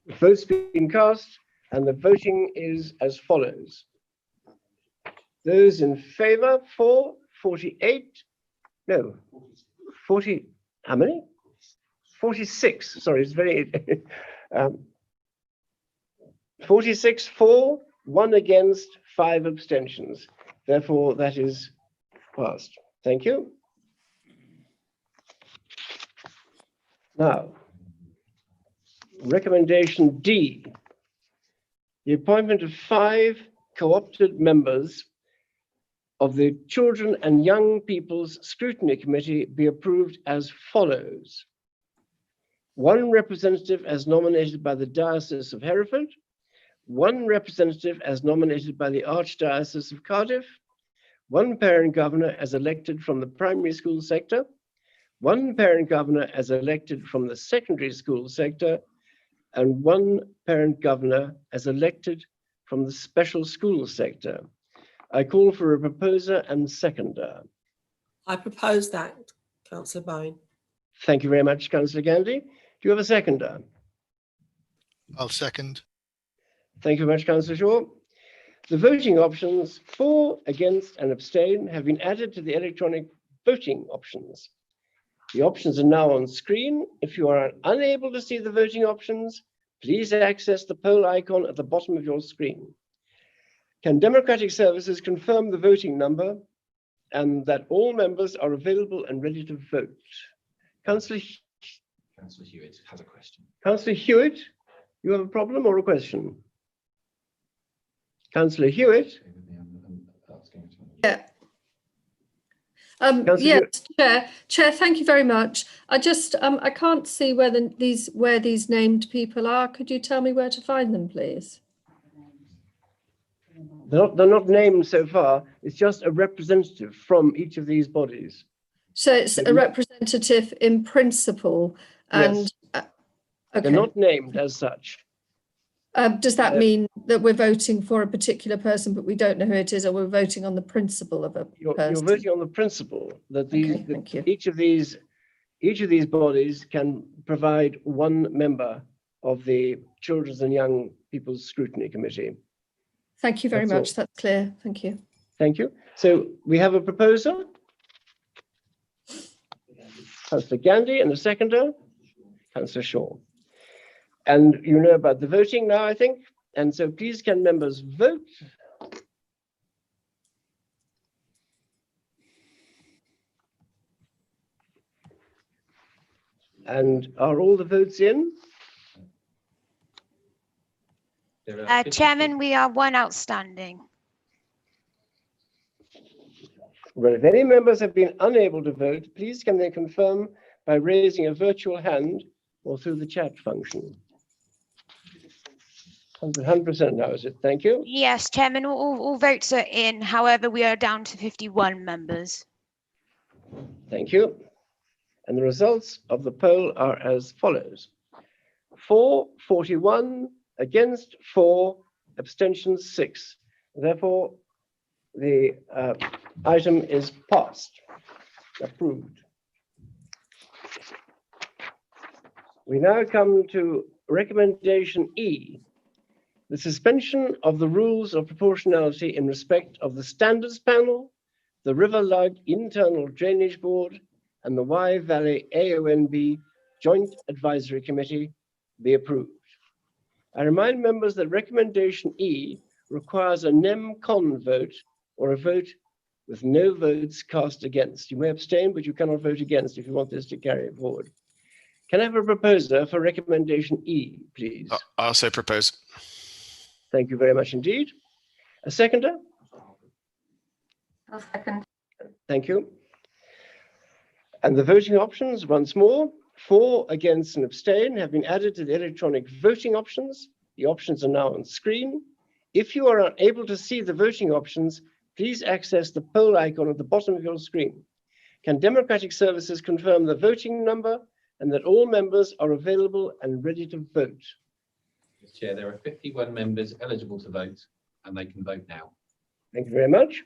S1: The vote's been cast, and the voting is as follows. Those in favour for 48. No, 40, how many? 46, sorry, it's very, 46 for, 1 against, 5 abstentions. Therefore, that is passed. Thank you. Now, recommendation D, the appointment of 5 co-opted members of the Children and Young People's Scrutiny Committee be approved as follows. 1 representative as nominated by the Diocese of Hereford, 1 representative as nominated by the Archdiocese of Cardiff, 1 parent governor as elected from the primary school sector, 1 parent governor as elected from the secondary school sector, and 1 parent governor as elected from the special school sector. I call for a proposer and seconder.
S34: I propose that, Councillor Bowen.
S1: Thank you very much, Councillor Gandy. Do you have a seconder?
S14: I'll second.
S1: Thank you very much, Councillor Shaw. The voting options for, against, and abstain have been added to the electronic voting options. The options are now on screen. If you are unable to see the voting options, please access the poll icon at the bottom of your screen. Can Democratic Services confirm the voting number and that all members are available and ready to vote? Councillor
S37: Hewitt has a question.
S1: Councillor Hewitt, you have a problem or a question? Councillor Hewitt?
S15: Yeah.
S1: Councillor
S15: Yes, Chair, thank you very much. I just I can't see where these named people are. Could you tell me where to find them, please?
S1: They're not named so far. It's just a representative from each of these bodies.
S15: So it's a representative in principle, and
S1: Yes.
S15: okay.
S1: They're not named as such.
S15: Does that mean that we're voting for a particular person, but we don't know who it is, or we're voting on the principle of a
S1: You're
S15: person?
S1: voting on the principle that
S15: Thank you.
S1: each of these bodies can provide one member of the Children's and Young People's Scrutiny Committee.
S15: Thank you very
S1: That's
S15: much.
S1: all.
S15: That's clear. Thank you.
S1: Thank you. So we have a proposer, Councillor Gandy, and a seconder, Councillor Shaw. And you know about the voting now, I think. And so please can members vote? And are all the votes in?
S5: Chairman, we are one outstanding.
S1: Well, if any members have been unable to vote, please can they confirm by raising a virtual hand or through the chat function? 100% now, is it? Thank you.
S5: Yes, Chairman, all votes are in. However, we are down to 51 members.
S1: Thank you. And the results of the poll are as follows. For 41, against 4, abstentions 6. Therefore, the item is passed, approved. We now come to recommendation E, the suspension of the rules of proportionality in respect of the Standards Panel, the River Lug Internal Drainage Board, and the Wye Valley AONB Joint Advisory Committee be approved. I remind members that recommendation E requires a nem-con vote or a vote with no votes cast against. You may abstain, but you cannot vote against if you want this to carry it forward. Can I have a proposer for recommendation E, please?
S6: I also propose.
S1: Thank you very much indeed. A seconder?
S15: I'll second.
S1: Thank you. And the voting options, once more, for, against, and abstain have been added to the electronic voting options. The options are now on screen. If you are unable to see the voting options, please access the poll icon at the bottom of your screen. Can Democratic Services confirm the voting number and that all members are available and ready to vote?
S37: Mr. Chair, there are 51 members eligible to vote and they can vote now.
S1: Thank you very much.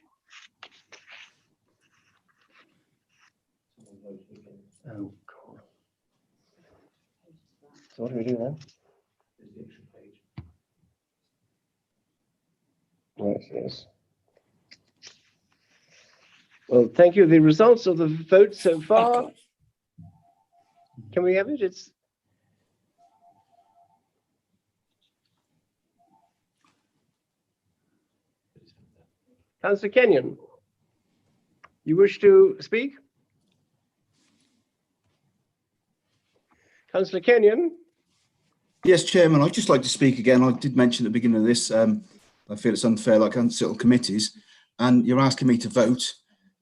S1: Oh, God. So what do we do then? Yes. Well, thank you. The results of the vote so far. Can we have it? It's Councillor Kenyon. You wish to speak? Councillor Kenyon.
S13: Yes, Chairman, I'd just like to speak again. I did mention at the beginning of this, I feel it's unfair, like I can't sit on committees, and you're asking me to vote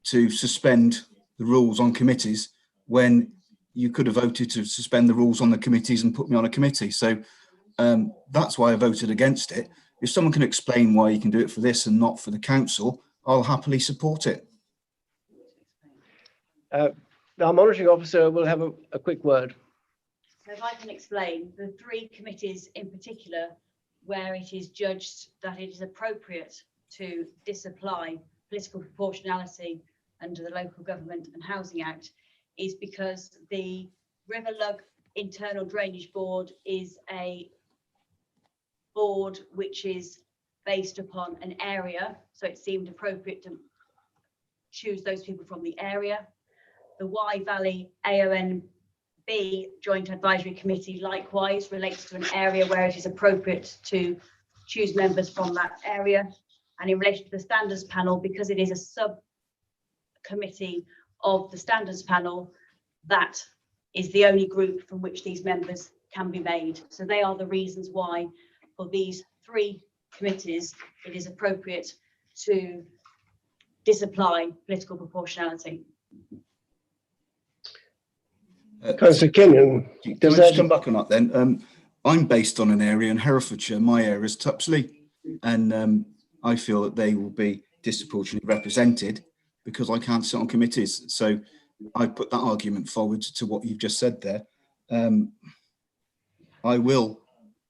S13: to suspend the rules on committees when you could have voted to suspend the rules on the committees and put me on a committee. So that's why I voted against it. If someone can explain why you can do it for this and not for the council, I'll happily support it.
S1: Our monitoring officer will have a quick word.
S3: So if I can explain, the 3 committees in particular, where it is judged that it is appropriate to disapply political proportionality under the Local Government and Housing Act, is because the River Lug Internal Drainage Board is a board which is based upon an area, so it seemed appropriate to choose those people from the area. The Wye Valley AONB Joint Advisory Committee likewise relates to an area where it is appropriate to choose members from that area. And in relation to the standards panel, because it is a subcommittee of the standards panel, that is the only group from which these members can be made. So they are the reasons why for these 3 committees it is appropriate to disapply political proportionality.
S1: Councillor Kenyon,
S13: can I just come back on that then? I'm based on an area in Herefordshire. My area is Tupsley, and I feel that they will be disproportionately represented because I can't sit on committees. So I put that argument forward to what you've just said there. I will,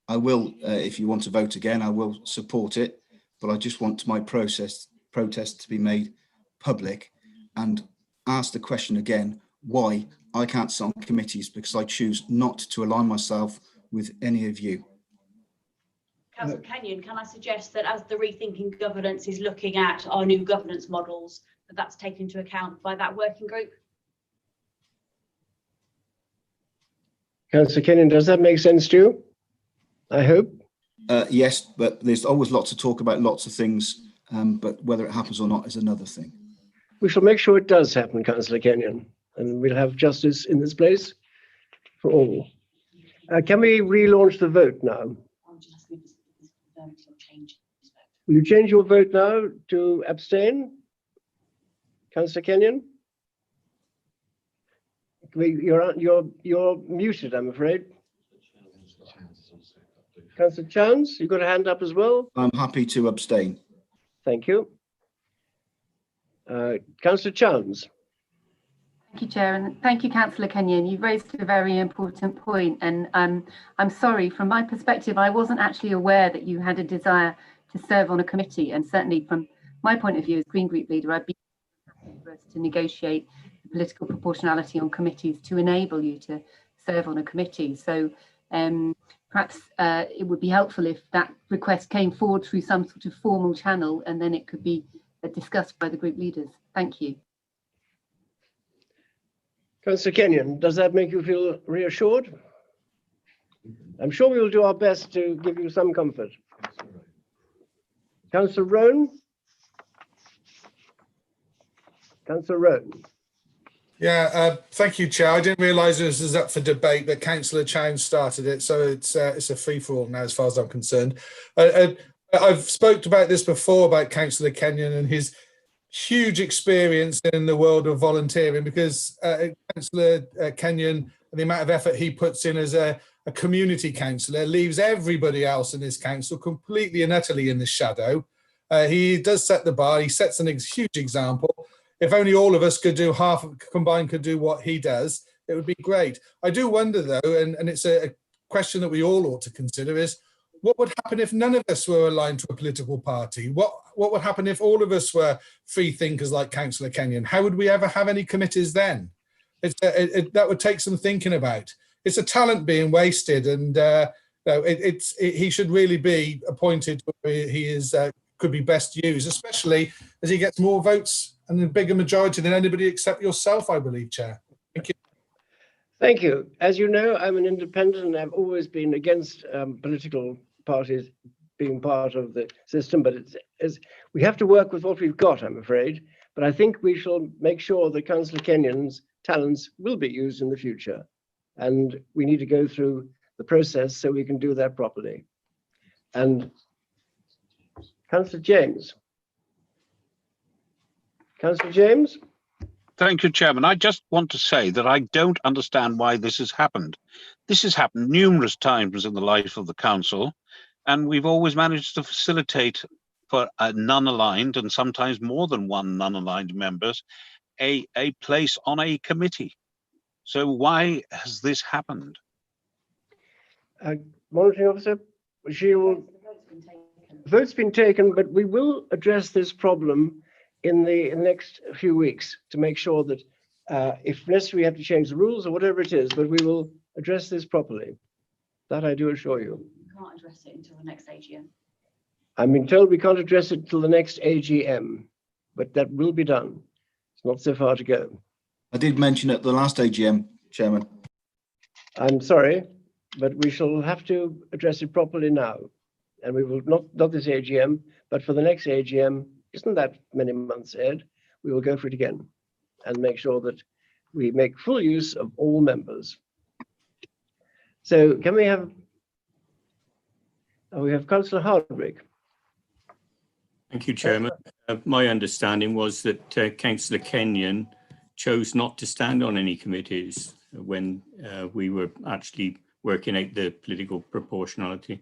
S13: if you want to vote again, I will support it, but I just want my protest to be made public and ask the question again, why I can't sit on committees, because I choose not to align myself with any of you.
S3: Councillor Kenyon, can I suggest that as the Rethinking Governance is looking at our new governance models, that that's taken into account by that working group?
S1: Councillor Kenyon, does that make sense to you? I hope.
S13: Yes, but there's always lots of talk about lots of things, but whether it happens or not is another thing.
S1: We shall make sure it does happen, Councillor Kenyon, and we'll have justice in this place for all. Can we relaunch the vote now? Will you change your vote now to abstain? Councillor Kenyon? You're muted, I'm afraid. Councillor Chance, you've got a hand up as well?
S13: I'm happy to abstain.
S1: Thank you. Councillor Chance.
S8: Thank you, Chair, and thank you, Councillor Kenyon. You've raised a very important point, and I'm sorry, from my perspective, I wasn't actually aware that you had a desire to serve on a committee, and certainly from my point of view as Green Group leader, I'd be happy for us to negotiate political proportionality on committees to enable you to serve on a committee. So perhaps it would be helpful if that request came forward through some sort of formal channel, and then it could be discussed by the group leaders. Thank you.
S1: Councillor Kenyon, does that make you feel reassured? I'm sure we will do our best to give you some comfort. Councillor Rowan? Councillor Rowan.
S36: Yeah, thank you, Chair. I didn't realise this was up for debate, but Councillor Chowne started it, so it's a free-for-all now, as far as I'm concerned. I've spoke about this before about Councillor Kenyon and his huge experience in the world of volunteering, because Councillor Kenyon, the amount of effort he puts in as a community councillor, leaves everybody else in his council completely and utterly in the shadow. He does set the bar. He sets a huge example. If only all of us could do combined could do what he does, it would be great. I do wonder though, and it's a question that we all ought to consider, is what would happen if none of us were aligned to a political party? What would happen if all of us were free thinkers like Councillor Kenyon? How would we ever have any committees then? That would take some thinking about. It's a talent being wasted, and he should really be appointed where he is could be best used, especially as he gets more votes and a bigger majority than anybody except yourself, I believe, Chair. Thank you.
S1: Thank you. As you know, I'm an independent and I've always been against political parties being part of the system, but we have to work with what we've got, I'm afraid. But I think we shall make sure that Councillor Kenyon's talents will be used in the future. And we need to go through the process so we can do that properly. And Councillor James. Councillor James?
S4: Thank you, Chairman. I just want to say that I don't understand why this has happened. This has happened numerous times in the life of the council, and we've always managed to facilitate for non-aligned and sometimes more than one non-aligned members a place on a committee. So why has this happened?
S1: Monitoring officer, vote's been taken, but we will address this problem in the next few weeks to make sure that if necessary, we have to change the rules or whatever it is, but we will address this properly. That I do assure you.
S3: We can't address it until the next AGM.
S1: I'm being told we can't address it till the next AGM, but that will be done. It's not so far to go.
S13: I did mention at the last AGM, Chairman.
S1: I'm sorry, but we shall have to address it properly now. and we will not this AGM, but for the next AGM, isn't that many months ahead, we will go for it again and make sure that we make full use of all members. So can we have Councillor Hardwick.
S16: Thank you, Chairman. My understanding was that Councillor Kenyon chose not to stand on any committees when we were actually working out the political proportionality.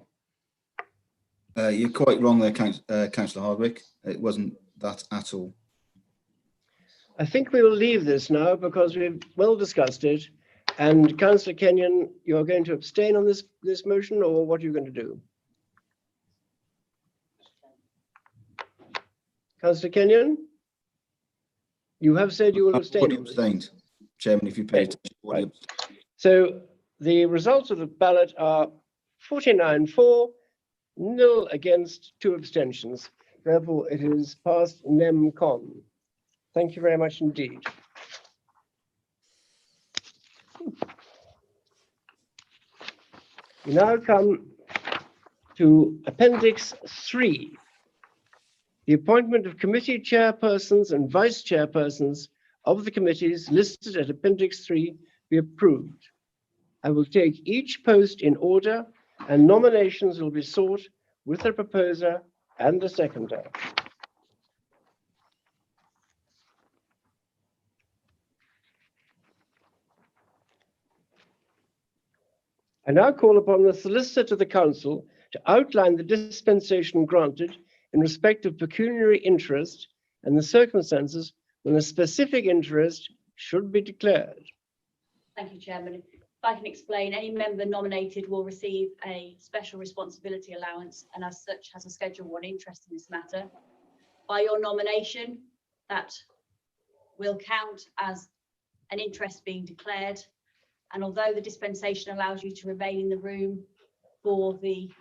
S13: You're quite wrong there, Councillor Hardwick. It wasn't that at all.
S1: I think we will leave this now because we've well discussed it. And Councillor Kenyon, you're going to abstain on this motion, or what are you going to do? Councillor Kenyon, you have said you will abstain.
S13: I've abstained, Chairman, if you pay attention.
S1: Right. So the results of the ballot are 49 for, 0 against, 2 abstentions. Therefore, it is passed nem con. Thank you very much indeed. We now come to Appendix 3. The appointment of committee chairpersons and vice chairpersons of the committees listed at Appendix 3 be approved. I will take each post in order, and nominations will be sought with the proposer and the seconder. I now call upon the solicitor to the council to outline the dispensation granted in respect of pecuniary interest and the circumstances when a specific interest should be declared.
S3: Thank you, Chairman. If I can explain, any member nominated will receive a special responsibility allowance and as such has a Schedule 1 interest in this matter. By your nomination, that will count as an interest being declared. And although the dispensation allows you to remain in the room for the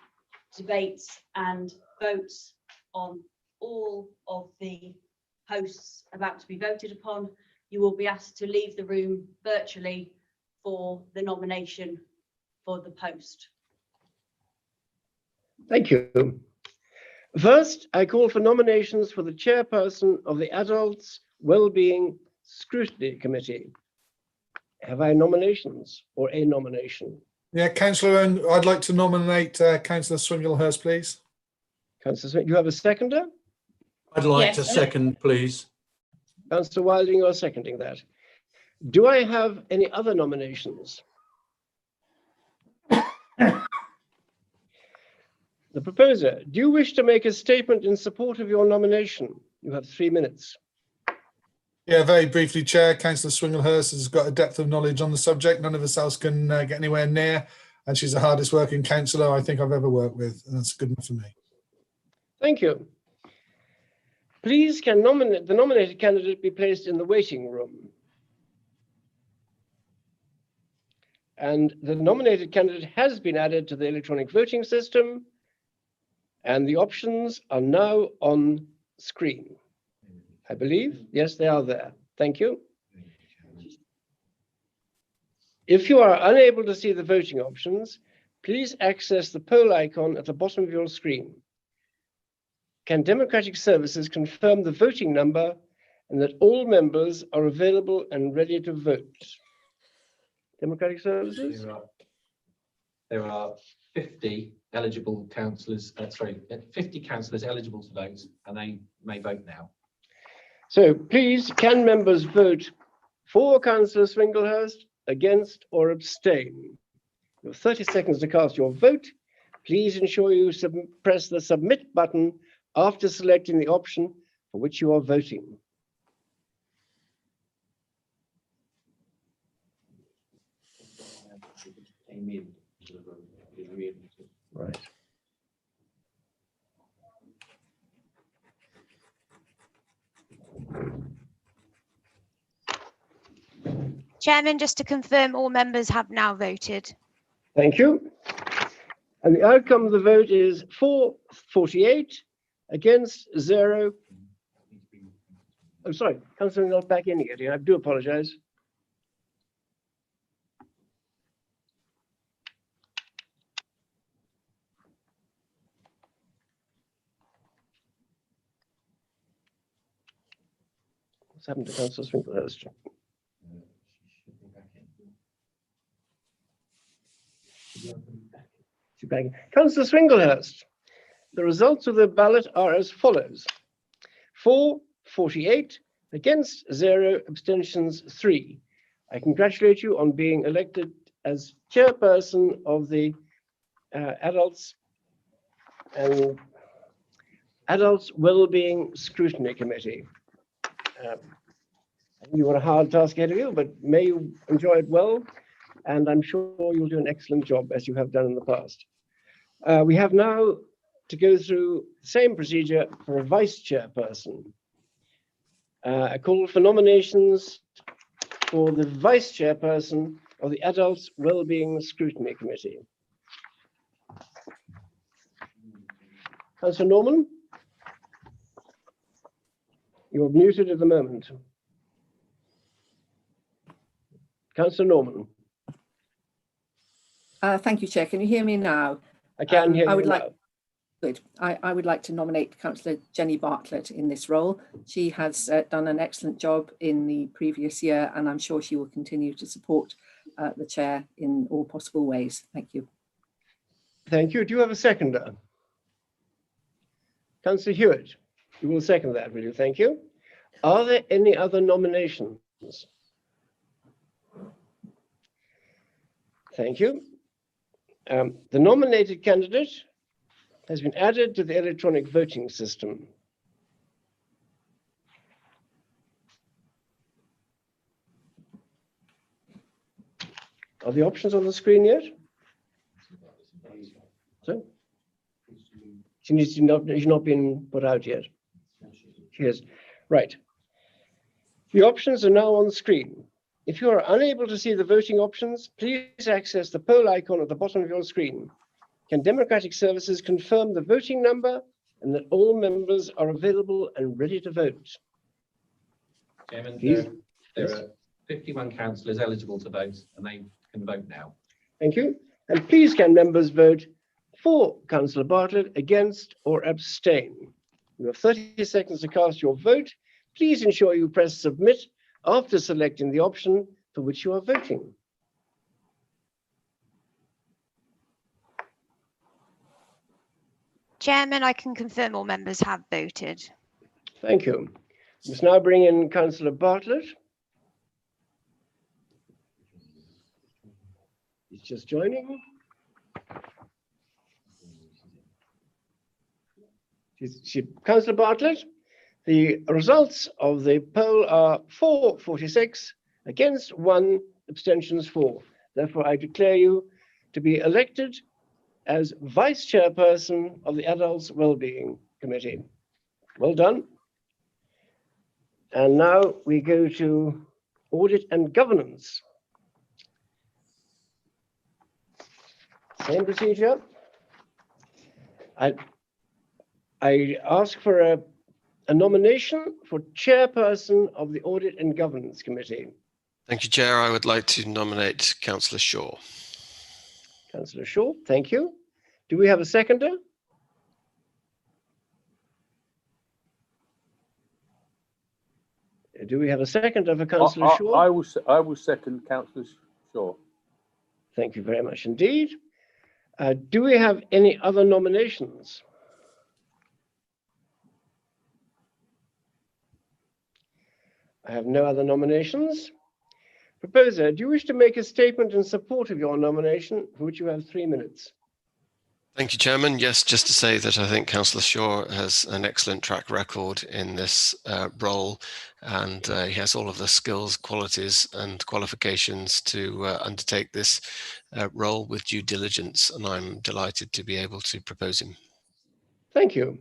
S3: debates and votes on all of the posts about to be voted upon, you will be asked to leave the room virtually for the nomination for the post.
S1: Thank you. First, I call for nominations for the chairperson of the Adults Wellbeing Scrutiny Committee. Have I nominations or a nomination?
S36: Yeah, Councillor Owen, I'd like to nominate Councillor Swinglehurst, please.
S1: Councillor Swinglehurst, you have a seconder?
S17: I'd like to second, please.
S1: Councillor Wilding, you're seconding that. Do I have any other nominations? The proposer, do you wish to make a statement in support of your nomination? You have 3 minutes.
S36: Yeah, very briefly, Chair. Councillor Swinglehurst has got a depth of knowledge on the subject none of us else can get anywhere near, and she's the hardest working councillor I think I've ever worked with, and that's good enough for me.
S1: Thank you. Please can the nominated candidate be placed in the waiting room? And the nominated candidate has been added to the electronic voting system, and the options are now on screen. I believe, yes, they are there. Thank you. If you are unable to see the voting options, please access the poll icon at the bottom of your screen. Can Democratic Services confirm the voting number and that all members are available and ready to vote? Democratic Services?
S37: There are 50 eligible councillors, 50 councillors eligible to vote, and they may vote now.
S1: So please, can members vote for Councillor Swinglehurst, against, or abstain? You have 30 seconds to cast your vote. Please ensure you press the submit button after selecting the option for which you are voting. Right.
S5: Chairman, just to confirm, all members have now voted.
S1: Thank you. And the outcome of the vote is for 48, against 0. I'm sorry, Councillor not back in yet. I do apologise. What's happened to Councillor Swinglehurst? She's back. Councillor Swinglehurst, the results of the ballot are as follows. For 48, against 0, abstentions 3. I congratulate you on being elected as chairperson of the Adults Wellbeing Scrutiny Committee. You got a hard task ahead of you, but may you enjoy it well, and I'm sure you'll do an excellent job as you have done in the past. We have now to go through the same procedure for a vice chairperson. A call for nominations for the vice chairperson of the Adults Wellbeing Scrutiny Committee. Councillor Norman, you're muted at the moment. Councillor Norman.
S2: Thank you, Chair. Can you hear me now?
S1: I can hear you
S2: now.
S1: now.
S2: Good. I would like to nominate Councillor Jenny Bartlett in this role. She has done an excellent job in the previous year, and I'm sure she will continue to support the chair in all possible ways. Thank you.
S1: Thank you. Do you have a seconder? Councillor Hewitt, you will second that, will you? Thank you. Are there any other nominations? Thank you. The nominated candidate has been added to the electronic voting system. Are the options on the screen yet? So, she's not been put out yet. She is. Right. The options are now on the screen. If you are unable to see the voting options, please access the poll icon at the bottom of your screen. Can Democratic Services confirm the voting number and that all members are available and ready to vote?
S37: Chairman,
S1: Please.
S37: there
S1: Yes.
S37: are 51 councillors eligible to vote, and they can vote now.
S1: Thank you. And please can members vote for Councillor Bartlett, against, or abstain. You have 30 seconds to cast your vote. Please ensure you press submit after selecting the option for which you are voting.
S5: Chairman, I can confirm all members have voted.
S1: Thank you. Let's now bring in Councillor Bartlett. He's just joining. Councillor Bartlett, the results of the poll are for 46, against 1, abstentions 4. Therefore, I declare you to be elected as Vice Chairperson of the Adults Wellbeing Committee. Well done. And now we go to Audit and Governance. Same procedure. I ask for a nomination for Chairperson of the Audit and Governance Committee.
S6: Thank you, Chair. I would like to nominate Councillor Shaw.
S1: Councillor Shaw, thank you. Do we have a seconder? Do we have a seconder for Councillor Shaw?
S18: I will second Councillor Shaw.
S1: Thank you very much indeed. Do we have any other nominations? I have no other nominations. Proposer, do you wish to make a statement in support of your nomination, for which you have 3 minutes?
S6: Thank you, Chairman. Yes, just to say that I think Councillor Shaw has an excellent track record in this role, and he has all of the skills, qualities and qualifications to undertake this role with due diligence, and I'm delighted to be able to propose him.
S1: Thank you.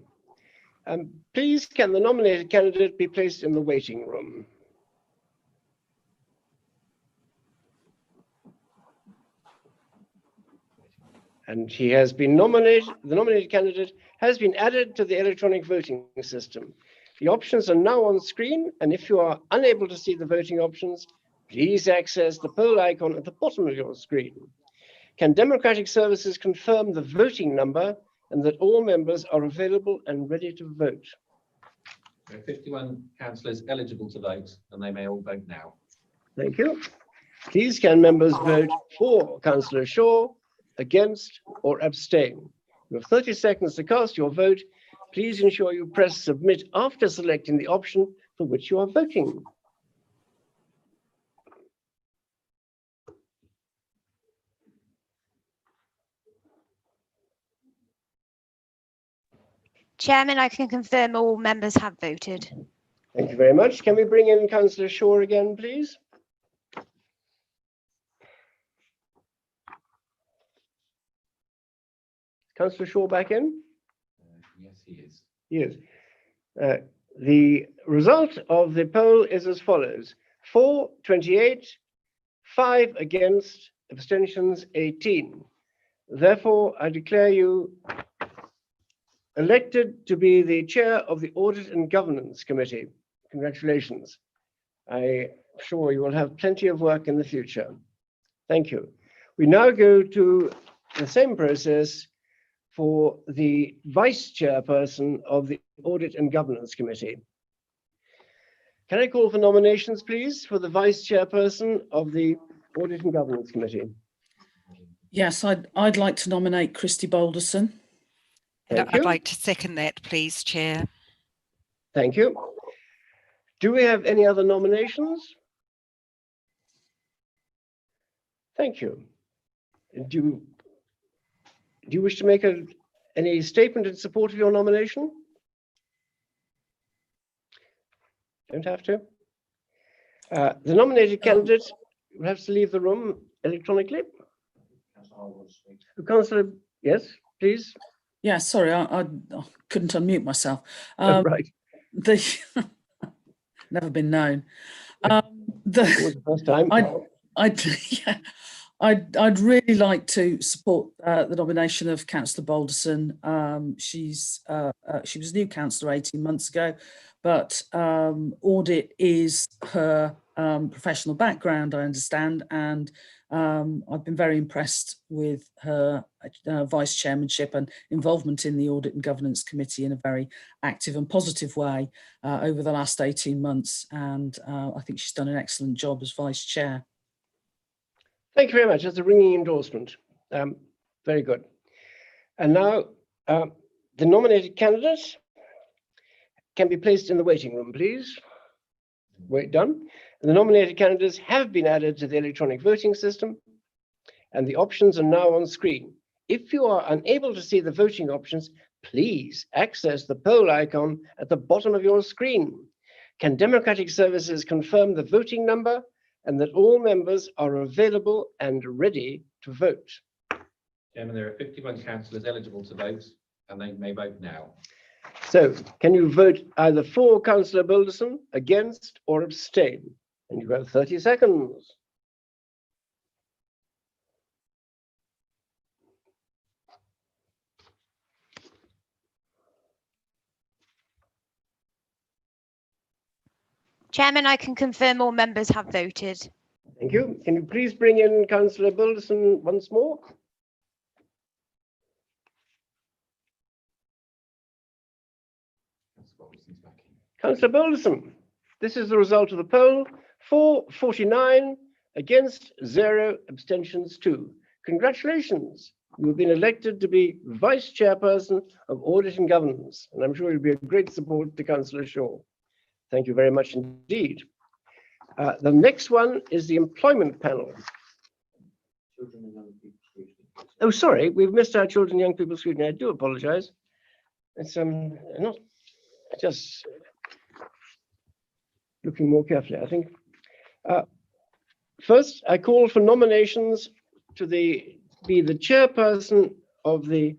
S1: Please, can the nominated candidate be placed in the waiting room? And he has been nominated, the nominated candidate has been added to the electronic voting system. The options are now on screen, and if you are unable to see the voting options, please access the poll icon at the bottom of your screen. Can Democratic Services confirm the voting number and that all members are available and ready to vote?
S37: There are 51 councillors eligible to vote, and they may all vote now.
S1: Thank you. Please can members vote for Councillor Shaw, against, or abstain? You have 30 seconds to cast your vote. Please ensure you press submit after selecting the option for which you are voting.
S5: Chairman, I can confirm all members have voted.
S1: Thank you very much. Can we bring in Councillor Shaw again, please? Councillor Shaw back in?
S37: Yes, he is.
S1: He is. The result of the poll is as follows: for 28, 5 against, abstentions 18. Therefore, I declare you elected to be the chair of the Audit and Governance Committee. Congratulations. I'm sure you will have plenty of work in the future. Thank you. We now go to the same process for the vice chairperson of the Audit and Governance Committee. Can I call for nominations, please, for the vice chairperson of the Audit and Governance Committee?
S10: Yes, I'd like to nominate Christy Balderson.
S12: And I'd like to second that, please, Chair.
S1: Thank you. Do we have any other nominations? Thank you. Do you wish to make any statement in support of your nomination? Don't have to. The nominated candidate will have to leave the room electronically. Councillor, yes, please.
S10: Yeah, sorry, I couldn't unmute myself.
S1: Right.
S10: Never been known.
S1: The first time.
S10: I'd really like to support the nomination of Councillor Balderson. She was new councillor 18 months ago, but audit is her professional background, I understand, and I've been very impressed with her vice chairmanship and involvement in the Audit and Governance Committee in a very active and positive way over the last 18 months, and I think she's done an excellent job as vice chair.
S1: Thank you very much. That's a ringing endorsement. Very good. And now the nominated candidate can be placed in the waiting room, please. Wait done. And the nominated candidates have been added to the electronic voting system, and the options are now on screen. If you are unable to see the voting options, please access the poll icon at the bottom of your screen. Can Democratic Services confirm the voting number and that all members are available and ready to vote?
S37: Chairman, there are 51 councillors eligible to vote, and they may vote now.
S1: So, can you vote either for Councillor Balderson, against, or abstain? And you have 30 seconds.
S5: Chairman, I can confirm all members have voted.
S1: Thank you. Can you please bring in Councillor Balderson once more? Councillor Balderson, this is the result of the poll. For 49, against 0, abstentions 2. Congratulations. You have been elected to be Vice Chairperson of Audit and Governance, and I'm sure you'll be a great support to Councillor Shaw. Thank you very much indeed. The next one is the Employment Panel. Oh, sorry, we've missed our Children and Young People Scrutiny. I do apologise. It's not just looking more carefully, I think. First, I call for nominations to be the chairperson of the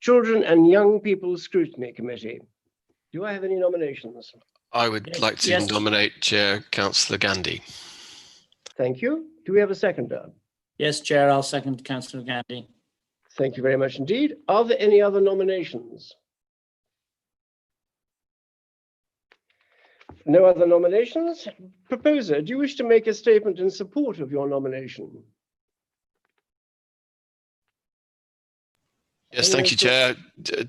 S1: Children and Young People Scrutiny Committee. Do I have any nominations?
S6: I would like to nominate Chair Councillor Gandhi.
S1: Thank you. Do we have a seconder?
S19: Yes, Chair, I'll second Councillor Gandhi.
S1: Thank you very much indeed. Are there any other nominations? No other nominations? Proposer, do you wish to make a statement in support of your nomination?
S6: Yes, thank you, Chair.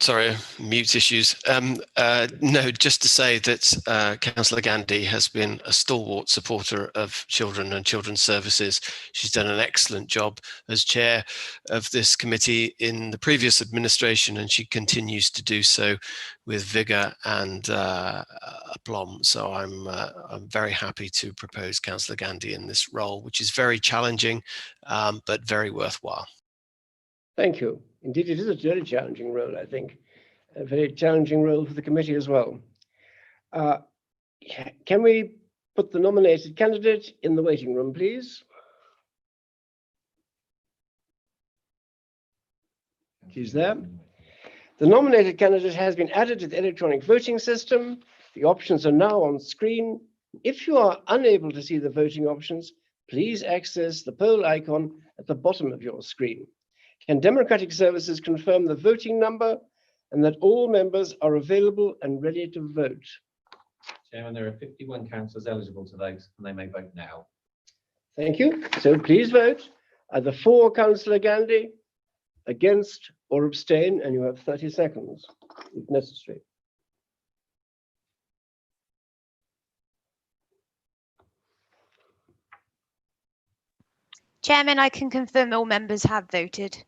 S6: Sorry, mute issues. No, just to say that Councillor Gandhi has been a stalwart supporter of children and children's services. She's done an excellent job as chair of this committee in the previous administration, and she continues to do so with vigour and aplomb. So I'm very happy to propose Councillor Gandhi in this role, which is very challenging, but very worthwhile.
S1: Thank you. Indeed, it is a very challenging role, I think. A very challenging role for the committee as well. Can we put the nominated candidate in the waiting room, please? She's there. The nominated candidate has been added to the electronic voting system. The options are now on screen. If you are unable to see the voting options, please access the poll icon at the bottom of your screen. Can Democratic Services confirm the voting number and that all members are available and ready to vote?
S37: Chairman, there are 51 councillors eligible to vote and they may vote now.
S1: Thank you. So please vote either for Councillor Gandhi, against or abstain, and you have 30 seconds if necessary.
S5: Chairman, I can confirm all members have voted.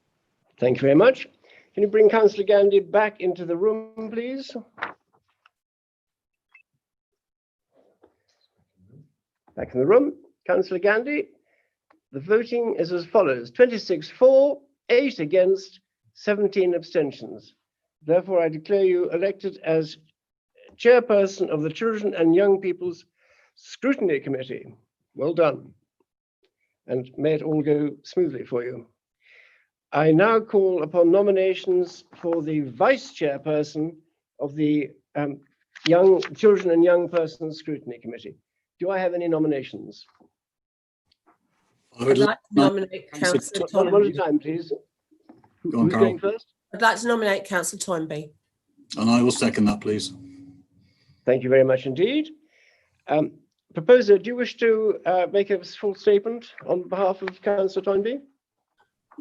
S1: Thank you very much. Can you bring Councillor Gandhi back into the room, please? Back in the room. Councillor Gandhi, the voting is as follows: 26 for, 8 against, 17 abstentions. Therefore, I declare you elected as chairperson of the Children and Young People's Scrutiny Committee. Well done. And may it all go smoothly for you. I now call upon nominations for the vice chairperson of the Children and Young Persons Scrutiny Committee. Do I have any nominations?
S34: I'd like to nominate Councillor Toynbee.
S1: One at a time, please. Who's going first?
S34: I'd like to nominate Councillor Toynbee.
S17: And I will second that, please.
S1: Thank you very much indeed. Proposer, do you wish to make a full statement on behalf of Councillor Toynbee?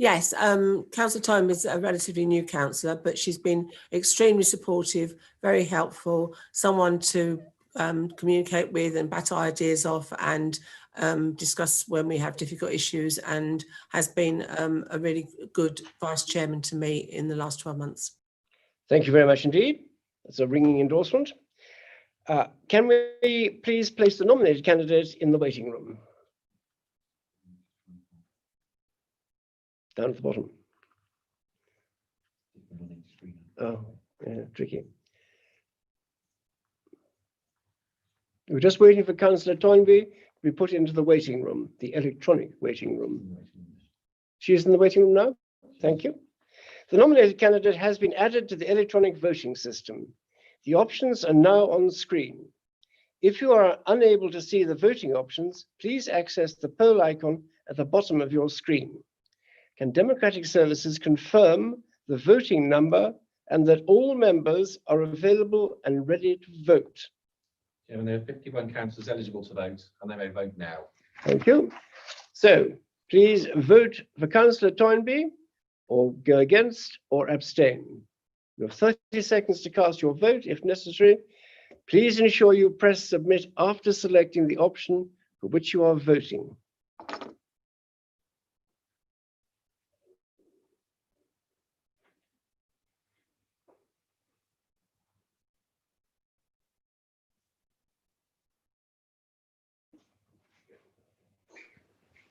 S34: Yes, Councillor Toynbee is a relatively new councillor, but she's been extremely supportive, very helpful, someone to communicate with and bat ideas off and discuss when we have difficult issues, and has been a really good vice chairman to me in the last 12 months.
S1: Thank you very much indeed. That's a ringing endorsement. Can we please place the nominated candidate in the waiting room? Down at the bottom. Oh, yeah, tricky. We're just waiting for Councillor Toynbee to be put into the waiting room, the electronic waiting room. She is in the waiting room now. Thank you. The nominated candidate has been added to the electronic voting system. The options are now on screen. If you are unable to see the voting options, please access the poll icon at the bottom of your screen. Can Democratic Services confirm the voting number and that all members are available and ready to vote?
S37: Chairman, there are 51 councillors eligible to vote and they may vote now.
S1: Thank you. So please vote for Councillor Toynbee or go against or abstain. You have 30 seconds to cast your vote if necessary. Please ensure you press submit after selecting the option for which you are voting.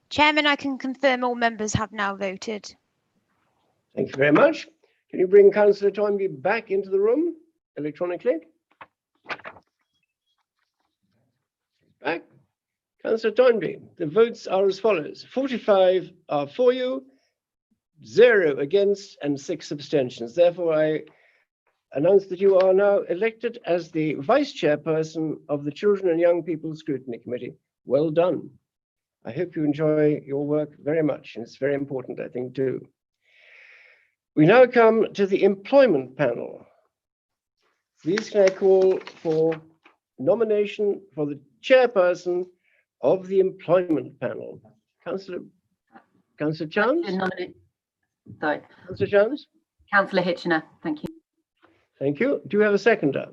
S5: Chairman, I can confirm all members have now voted.
S1: Thank you very much. Can you bring Councillor Toynbee back into the room electronically? Back. Councillor Toynbee, the votes are as follows: 45 are for you, 0 against, and 6 abstentions. Therefore, I announce that you are now elected as the vice chairperson of the Children and Young People's Scrutiny Committee. Well done. I hope you enjoy your work very much, and it's very important, I think, too. We now come to the employment panel. Please can I call for nomination for the chairperson of the employment panel. Councillor Chance?
S8: Sorry.
S1: Councillor Chance?
S8: Councillor Hitchener, thank you.
S1: Thank you. Do you have a seconder?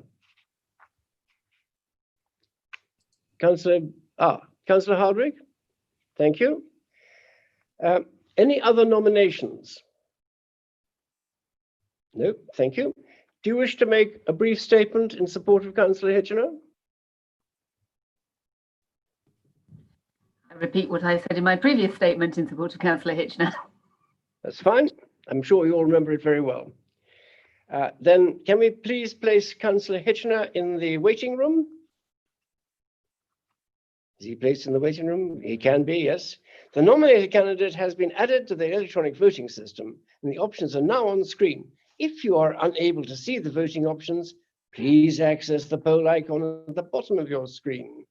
S1: Councillor Hardwick? Thank you. Any other nominations? No, thank you. Do you wish to make a brief statement in support of Councillor Hitchener?
S8: I repeat what I said in my previous statement in support of Councillor Hitchener.
S1: That's fine. I'm sure you all remember it very well. Then can we please place Councillor Hitchener in the waiting room? Is he placed in the waiting room? He can be, yes. The nominated candidate has been added to the electronic voting system, and the options are now on screen. If you are unable to see the voting options, please access the poll icon at the bottom of your screen.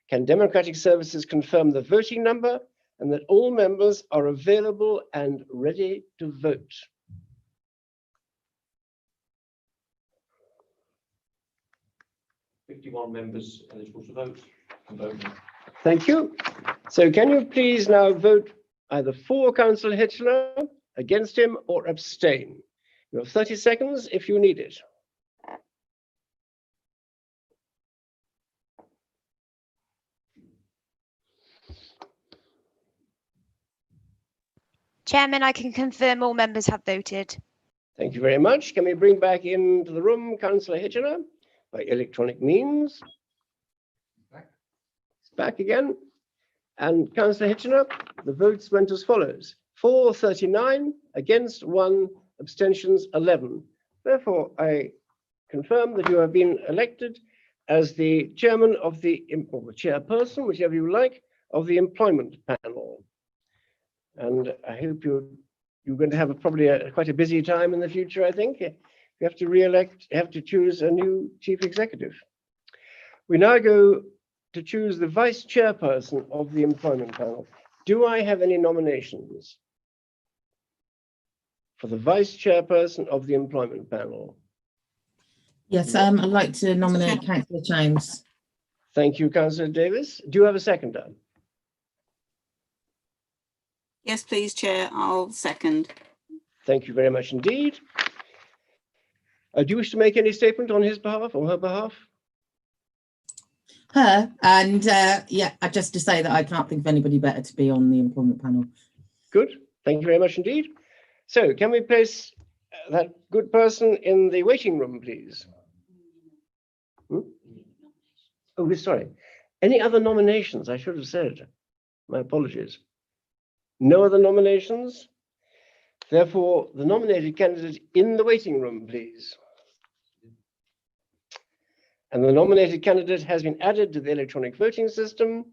S1: Can Democratic Services confirm the voting number and that all members are available and ready to vote?
S37: "51 members eligible to vote. I'm voting."
S1: Thank you. So can you please now vote either for Councillor Hitchener, against him, or abstain? You have 30 seconds if you need it.
S5: Chairman, I can confirm all members have voted.
S1: Thank you very much. Can we bring back into the room Councillor Hitchener by electronic means? It's back again. And Councillor Hitchener, the votes went as follows: for 39, against 1, abstentions 11. Therefore, I confirm that you have been elected as the chairman of the, or the chairperson, whichever you like, of the employment panel. And I hope you're going to have probably quite a busy time in the future, I think. You have to re-elect, you have to choose a new chief executive. We now go to choose the vice chairperson of the employment panel. Do I have any nominations for the vice chairperson of the employment panel?
S7: Yes, I'd like to nominate Councillor James.
S1: Thank you, Councillor Davis. Do you have a seconder?
S11: Yes, please, Chair. I'll second.
S1: Thank you very much indeed. Do you wish to make any statement on his behalf or her behalf?
S7: Her, and yeah, just to say that I can't think of anybody better to be on the employment panel.
S1: Good. Thank you very much indeed. So can we place that good person in the waiting room, please? Oh, sorry. Any other nominations? I should have said. My apologies. No other nominations? Therefore, the nominated candidate in the waiting room, please. And the nominated candidate has been added to the electronic voting system.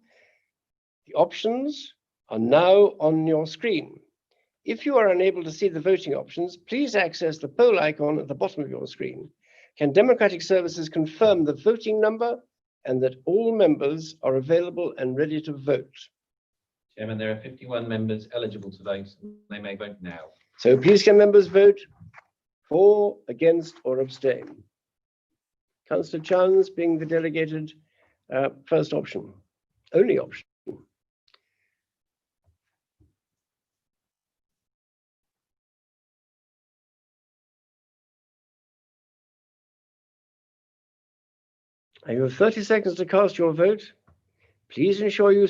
S1: The options are now on your screen. If you are unable to see the voting options, please access the poll icon at the bottom of your screen. Can Democratic Services confirm the voting number and that all members are available and ready to vote?
S37: Chairman, there are 51 members eligible to vote. They may vote now.
S1: So please can members vote for, against, or abstain? Councillor Chance being the delegated first option, only option. You have 30 seconds to cast your vote. Please ensure you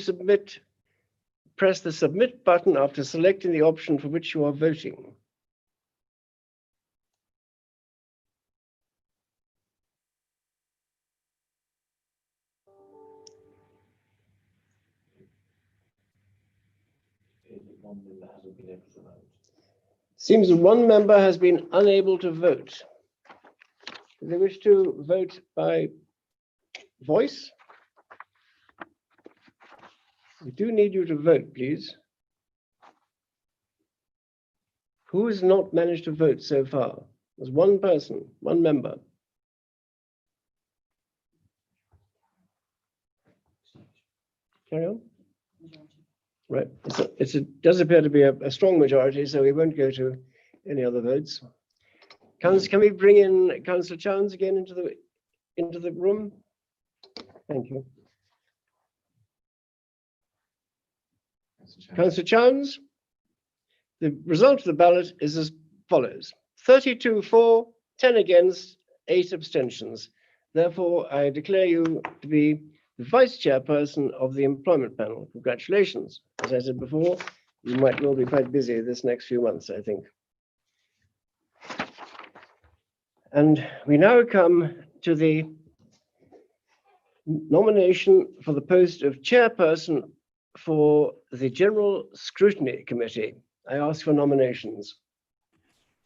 S1: press the submit button after selecting the option for which you are voting. Seems that one member has been unable to vote. Do they wish to vote by voice? We do need you to vote, please. Who has not managed to vote so far? There's one person, one member. Carry on. Right. It does appear to be a strong majority, so we won't go to any other votes. Can we bring in Councillor Chance again into the room? Thank you. Councillor Chance, the result of the ballot is as follows. 32 for, 10 against, 8 abstentions. Therefore, I declare you to be the Vice Chairperson of the Employment Panel. Congratulations. As I said before, you might well be quite busy this next few months, I think. And we now come to the nomination for the post of Chairperson for the General Scrutiny Committee. I ask for nominations.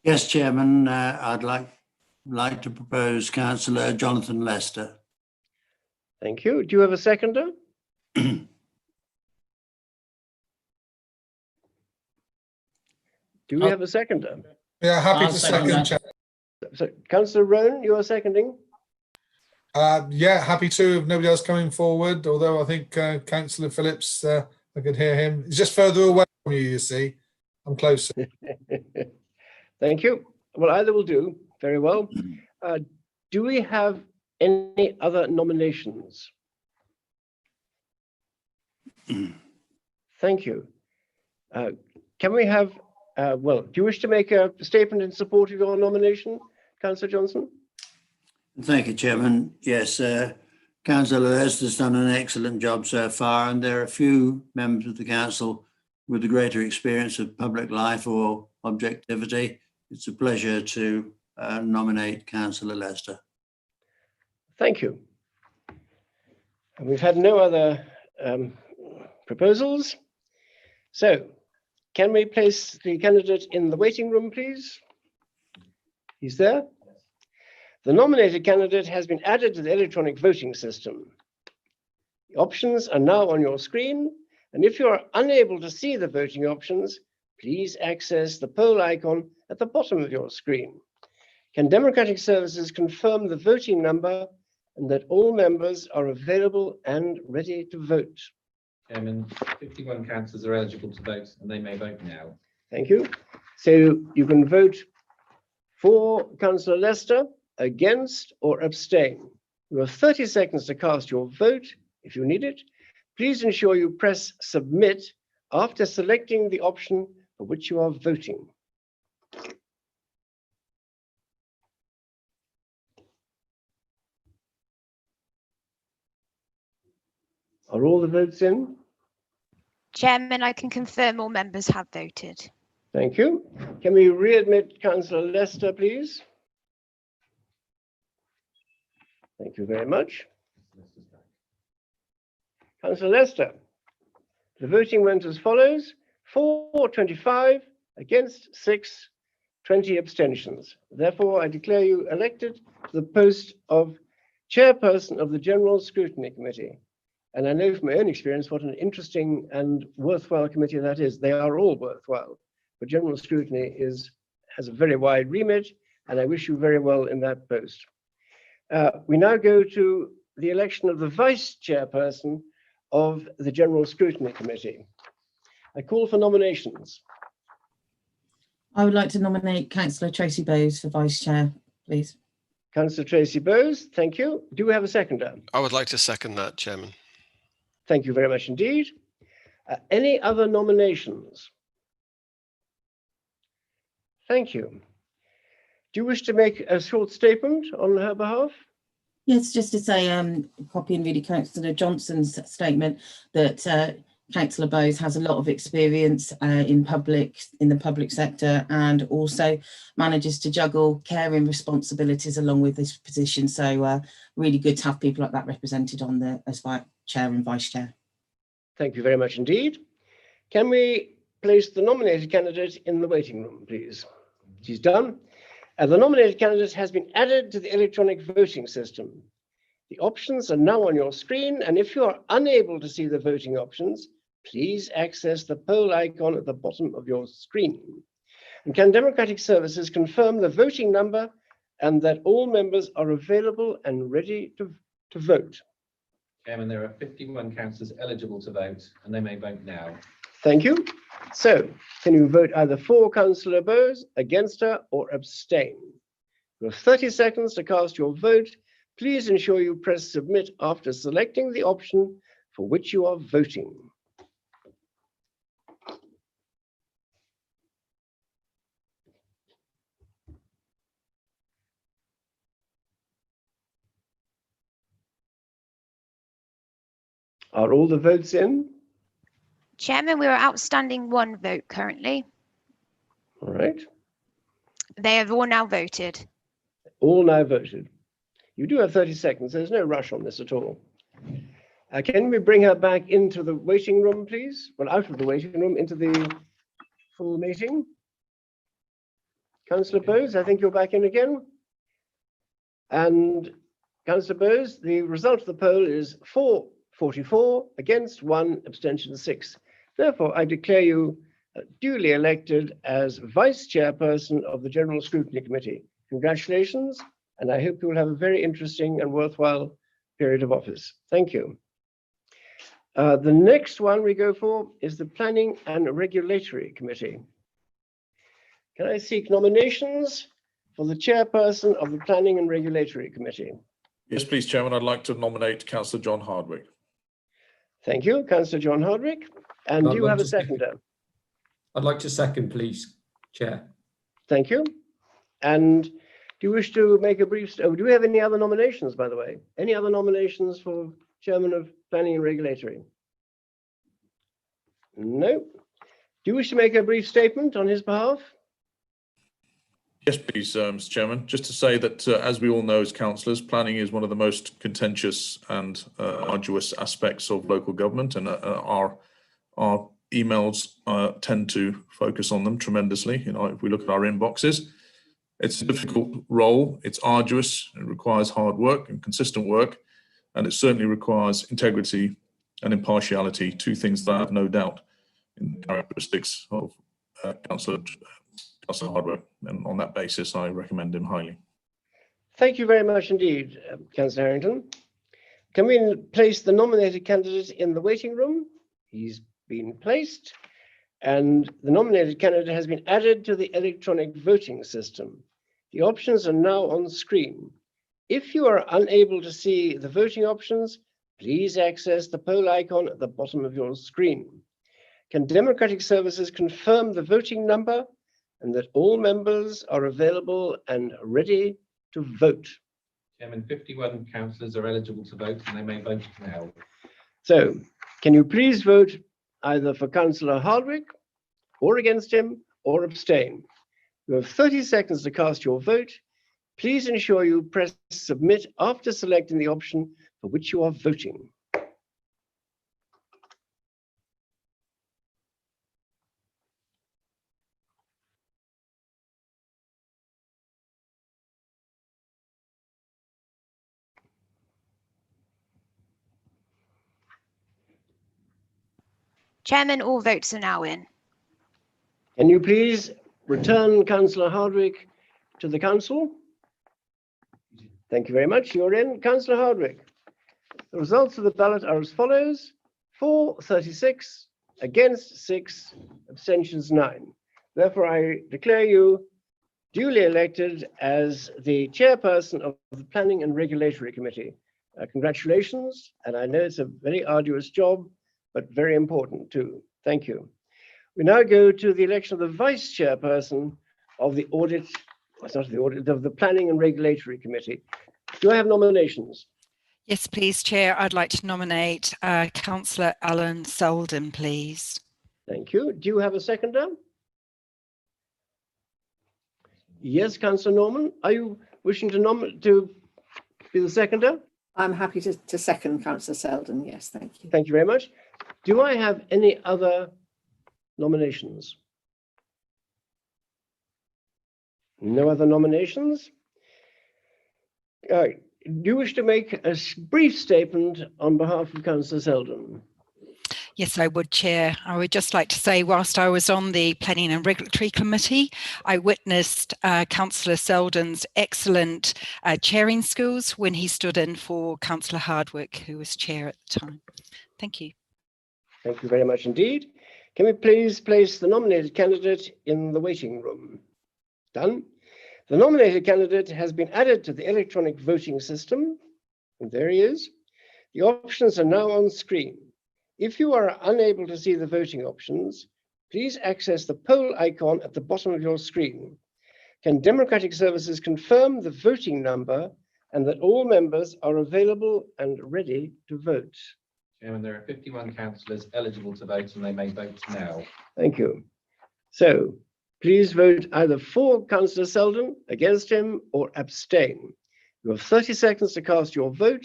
S19: Yes, Chairman, I'd like to propose Councillor Jonathan Lester.
S1: Thank you. Do you have a seconder? Do we have a seconder?
S36: Yeah, happy
S19: I'll
S36: to
S19: second
S36: second,
S19: that.
S36: Chair.
S1: So, Councillor Rowan, you are seconding?
S36: Yeah, happy to, if nobody else coming forward, although I think Councillor Phillips, I could hear him. He's just further away from you see. I'm closer.
S1: Thank you. Well, either will do. Very well. Do we have any other nominations? Thank you. Can we have, well, do you wish to make a statement in support of your nomination, Councillor Johnson?
S19: Thank you, Chairman. Yes, Councillor Lester's done an excellent job so far, and there are a few members of the council with a greater experience of public life or objectivity. It's a pleasure to nominate Councillor Lester.
S1: Thank you. And we've had no other proposals. So can we place the candidate in the waiting room, please? He's there. The nominated candidate has been added to the electronic voting system. The options are now on your screen, and if you are unable to see the voting options, please access the poll icon at the bottom of your screen. Can Democratic Services confirm the voting number and that all members are available and ready to vote?
S37: Chairman, 51 councillors are eligible to vote and they may vote now.
S1: Thank you. So you can vote for Councillor Lester, against, or abstain. You have 30 seconds to cast your vote if you need it. Please ensure you press submit after selecting the option for which you are voting. Are all the votes in?
S5: Chairman, I can confirm all members have voted.
S1: Thank you. Can we readmit Councillor Lester, please? Thank you very much. Councillor Lester, the voting went as follows: for 25, against 6, 20 abstentions. Therefore, I declare you elected to the post of Chairperson of the General Scrutiny Committee. And I know from my own experience what an interesting and worthwhile committee that is. They are all worthwhile, but General Scrutiny has a very wide remit, and I wish you very well in that post. We now go to the election of the Vice Chairperson of the General Scrutiny Committee. I call for nominations.
S7: I would like to nominate Councillor Tracy Bowes for Vice Chair, please.
S1: Councillor Tracy Bowes, thank you. Do we have a seconder?
S6: I would like to second that, Chairman.
S1: Thank you very much indeed. Any other nominations? Thank you. Do you wish to make a short statement on her behalf?
S7: Yes, just to say, copying really Councillor Johnson's statement that Councillor Bowes has a lot of experience in the public sector, and also manages to juggle caring responsibilities along with this position. So really good to have people like that represented on the as Chair and Vice Chair.
S1: Thank you very much indeed. Can we place the nominated candidate in the waiting room, please? She's done. The nominated candidate has been added to the electronic voting system. The options are now on your screen, and if you are unable to see the voting options, please access the poll icon at the bottom of your screen. And can Democratic Services confirm the voting number and that all members are available and ready to vote?
S37: Chairman, there are 51 councillors eligible to vote and they may vote now.
S1: Thank you. So can you vote either for Councillor Bowes, against her, or abstain? You have 30 seconds to cast your vote. Please ensure you press submit after selecting the option for which you are voting. Are all the votes in?
S5: Chairman, we are outstanding one vote currently.
S1: All right.
S5: They have all now voted.
S1: All now voted. You do have 30 seconds. There's no rush on this at all. Can we bring her back into the waiting room, please? Well, out of the waiting room, into the full meeting. Councillor Bowes, I think you're back in again. And Councillor Bowes, the result of the poll is 444 against 1, abstention 6. Therefore, I declare you duly elected as Vice Chairperson of the General Scrutiny Committee. Congratulations, and I hope you will have a very interesting and worthwhile period of office. Thank you. The next one we go for is the Planning and Regulatory Committee. Can I seek nominations for the chairperson of the Planning and Regulatory Committee?
S9: Yes, please, Chairman. I'd like to nominate Councillor John Hardwick.
S1: Thank you, Councillor John Hardwick. And do you have a seconder?
S14: I'd like to second, please, Chair.
S1: Thank you. And do you wish to make a brief, do we have any other nominations, by the way? Any other nominations for Chairman of Planning and Regulatory? No. Do you wish to make a brief statement on his behalf?
S9: Yes, please, Mr. Chairman. Just to say that, as we all know as councillors, planning is one of the most contentious and arduous aspects of local government, and our emails tend to focus on them tremendously. You know, if we look at our inboxes, it's a difficult role. It's arduous. It requires hard work and consistent work, and it certainly requires integrity and impartiality, two things that I have no doubt in the characteristics of Councillor Hardwick, and on that basis, I recommend him highly.
S1: Thank you very much indeed, Councillor Harrington. Can we place the nominated candidate in the waiting room? He's been placed, and the nominated candidate has been added to the electronic voting system. The options are now on screen. If you are unable to see the voting options, please access the poll icon at the bottom of your screen. Can Democratic Services confirm the voting number and that all members are available and ready to vote?
S37: Chairman, 51 councillors are eligible to vote and they may vote now.
S1: So, can you please vote either for Councillor Hardwick or against him or abstain? You have 30 seconds to cast your vote. Please ensure you press submit after selecting the option for which you are voting.
S5: Chairman, all votes are now in.
S1: Can you please return Councillor Hardwick to the council? Thank you very much. You're in. Councillor Hardwick. The results of the ballot are as follows: 436, against 6, abstentions 9. Therefore, I declare you duly elected as the chairperson of the Planning and Regulatory Committee. Congratulations, and I know it's a very arduous job, but very important too. Thank you. We now go to the election of the vice chairperson of the audit, it's not the audit, of the Planning and Regulatory Committee. Do I have nominations?
S12: Yes, please, Chair. I'd like to nominate Councillor Alan Selden, please.
S1: Thank you. Do you have a seconder? Yes, Councillor Norman. Are you wishing to be the seconder?
S2: I'm happy to second Councillor Selden. Yes, thank you.
S1: Thank you very much. Do I have any other nominations? No other nominations? Do you wish to make a brief statement on behalf of Councillor Selden?
S12: Yes, I would, Chair. I would just like to say, whilst I was on the Planning and Regulatory Committee, I witnessed Councillor Selden's excellent chairing skills when he stood in for Councillor Hardwick, who was chair at the time. Thank you.
S1: Thank you very much indeed. Can we please place the nominated candidate in the waiting room? Done. The nominated candidate has been added to the electronic voting system, and there he is. The options are now on screen. If you are unable to see the voting options, please access the poll icon at the bottom of your screen. Can Democratic Services confirm the voting number and that all members are available and ready to vote?
S37: Chairman, there are 51 councillors eligible to vote and they may vote now.
S1: Thank you. So please vote either for Councillor Selden, against him, or abstain. You have 30 seconds to cast your vote.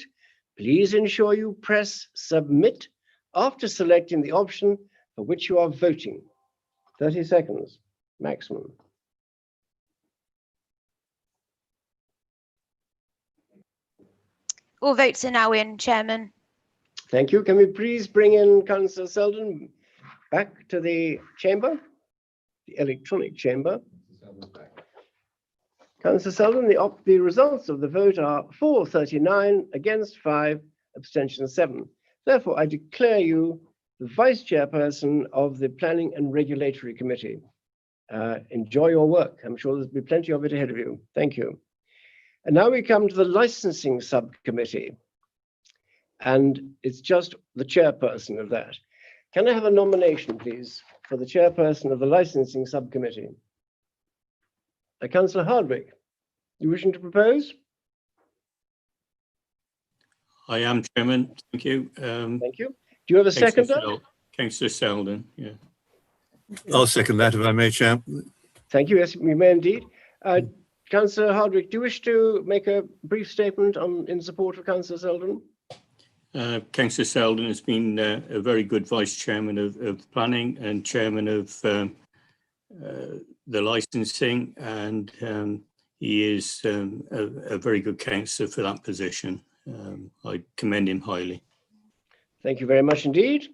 S1: Please ensure you press submit after selecting the option for which you are voting. 30 seconds maximum.
S5: All votes are now in, Chairman.
S1: Thank you. Can we please bring in Councillor Selden back to the chamber, the electronic chamber? Councillor Selden, the results of the vote are for 39, against 5, abstention 7. Therefore, I declare you the Vice Chairperson of the Planning and Regulatory Committee. Enjoy your work. I'm sure there'll be plenty of it ahead of you. Thank you. And now we come to the Licensing Subcommittee. And it's just the chairperson of that. Can I have a nomination, please, for the chairperson of the Licensing Subcommittee? Councillor Hardwick, you wishing to propose?
S16: I am, Chairman. Thank you.
S1: Thank you. Do you have a seconder?
S16: Councillor Selden, yeah.
S17: I'll second that if I may, Chair.
S1: Thank you. Yes, we may indeed. Councillor Hardwick, do you wish to make a brief statement in support of Councillor Selden?
S16: Councillor Selden has been a very good Vice Chairman of Planning and Chairman of the Licensing, and he is a very good councillor for that position. I commend him highly.
S1: Thank you very much indeed.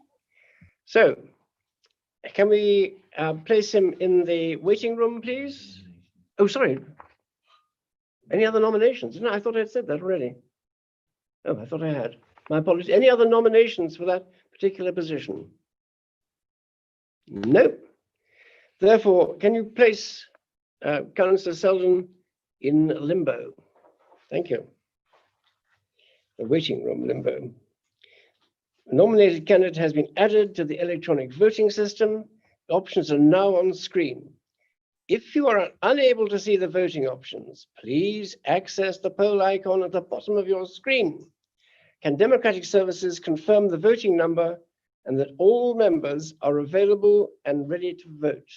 S1: So, can we place him in the waiting room, please? Oh, sorry. Any other nominations? No, I thought I'd said that already. Oh, I thought I had. My apologies. Any other nominations for that particular position? No. Therefore, can you place Councillor Selden in limbo? Thank you. The waiting room limbo. A nominated candidate has been added to the electronic voting system. The options are now on screen. If you are unable to see the voting options, please access the poll icon at the bottom of your screen. Can Democratic Services confirm the voting number and that all members are available and ready to vote?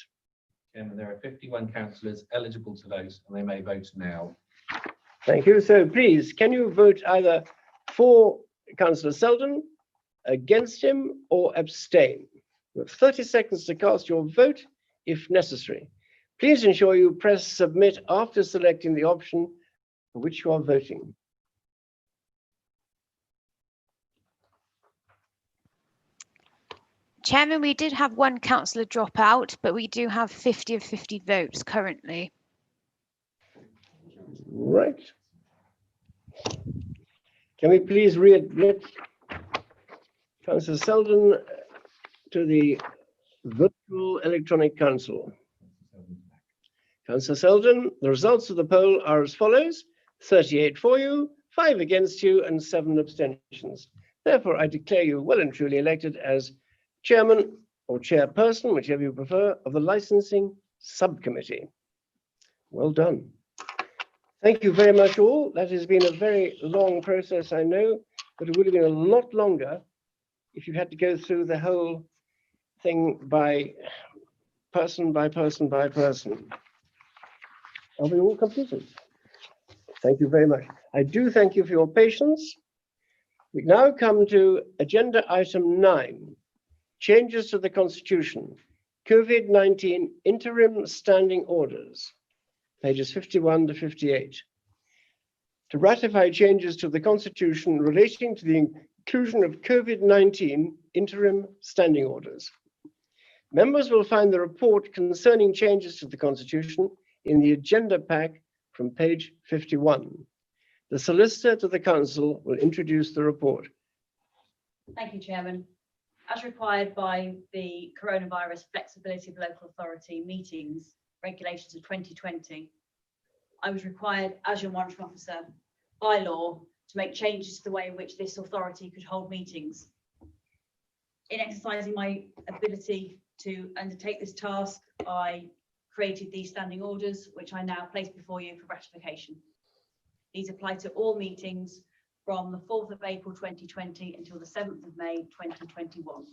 S37: Chairman, there are 51 councillors eligible to vote and they may vote now.
S1: Thank you. So please, can you vote either for Councillor Selden, against him, or abstain? You have 30 seconds to cast your vote if necessary. Please ensure you press submit after selecting the option for which you are voting.
S5: Chairman, we did have one councillor drop out, but we do have 50 of 50 votes currently.
S1: Right. Can we please readmit Councillor Selden to the virtual electronic council? Councillor Selden, the results of the poll are as follows: 38 for you, 5 against you, and 7 abstentions. Therefore, I declare you well and truly elected as chairman or chairperson, whichever you prefer, of the Licensing Subcommittee. Well done. Thank you very much all. That has been a very long process, I know, but it would have been a lot longer if you had to go through the whole thing by person by person by person. Are we all completed? Thank you very much. I do thank you for your patience. We now come to agenda item 9, changes to the Constitution, COVID-19 interim standing orders, pages 51 to 58. To ratify changes to the Constitution relating to the inclusion of COVID-19 interim standing orders. Members will find the report concerning changes to the Constitution in the agenda pack from page 51. The Solicitor to the Council will introduce the report.
S3: Thank you, Chairman. As required by the Coronavirus Flexibility of Local Authority Meetings Regulations of 2020, I was required as your monitoring officer by law to make changes to the way in which this authority could hold meetings. In exercising my ability to undertake this task, I created these standing orders, which I now place before you for ratification. These apply to all meetings from the 4th of April 2020 until the 7th of May 2021.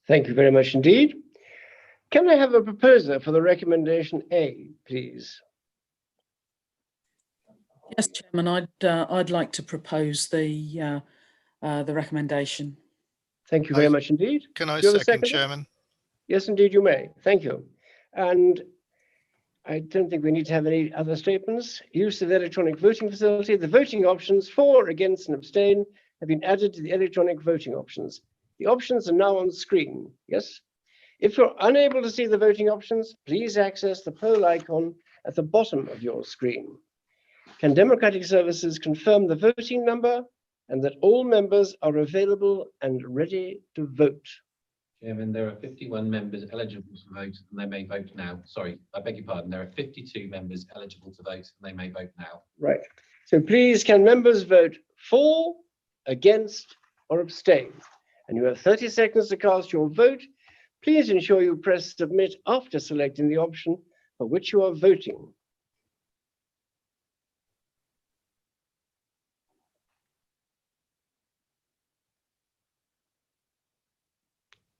S1: Thank you very much indeed. Can I have a proposer for the recommendation A, please?
S10: Yes, Chairman, I'd like to propose the recommendation.
S1: Thank you very much indeed.
S4: Can I
S1: Do you have a
S4: second,
S1: seconder?
S4: Chairman?
S1: Yes, indeed, you may. Thank you. And I don't think we need to have any other statements. Use of the electronic voting facility. The voting options for, against, and abstain have been added to the electronic voting options. The options are now on screen. Yes? If you're unable to see the voting options, please access the poll icon at the bottom of your screen. Can Democratic Services confirm the voting number and that all members are available and ready to vote?
S37: Chairman, there are 51 members eligible to vote and they may vote now. Sorry, I beg your pardon. There are 52 members eligible to vote and they may vote now.
S1: Right. So please, can members vote for, against, or abstain? And you have 30 seconds to cast your vote. Please ensure you press submit after selecting the option for which you are voting.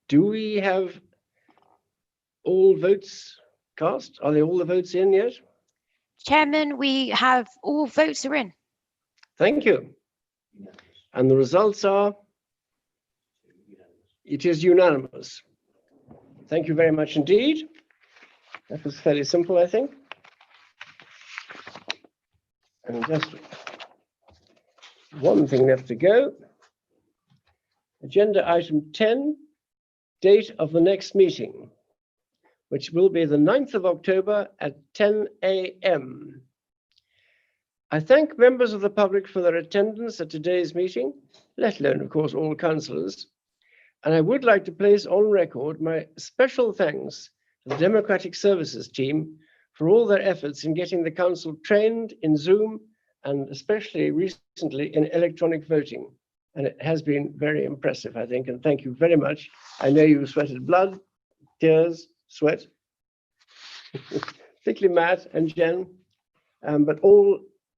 S1: Do we have all votes cast? Are they all the votes in yet?
S5: Chairman, we have all votes are in.
S1: Thank you. And the results are? It is unanimous. Thank you very much indeed. That was fairly simple, I think. And just one thing left to go. Agenda item 10, date of the next meeting, which will be the 9th of October at 10 a.m. I thank members of the public for their attendance at today's meeting, let alone, of course, all councillors. And I would like to place on record my special thanks to the Democratic Services team for all their efforts in getting the council trained in Zoom and especially recently in electronic voting. And it has been very impressive, I think, and thank you very much. I know you sweated blood, tears, sweat, particularly Matt and Jen, but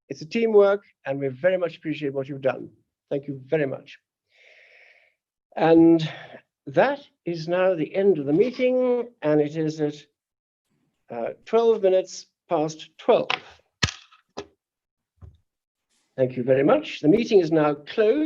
S1: it's a teamwork and we very much appreciate what you've done. Thank you very much. And that is now the end of the meeting, and it is at 12 minutes past 12. Thank you very much. The meeting is now closed.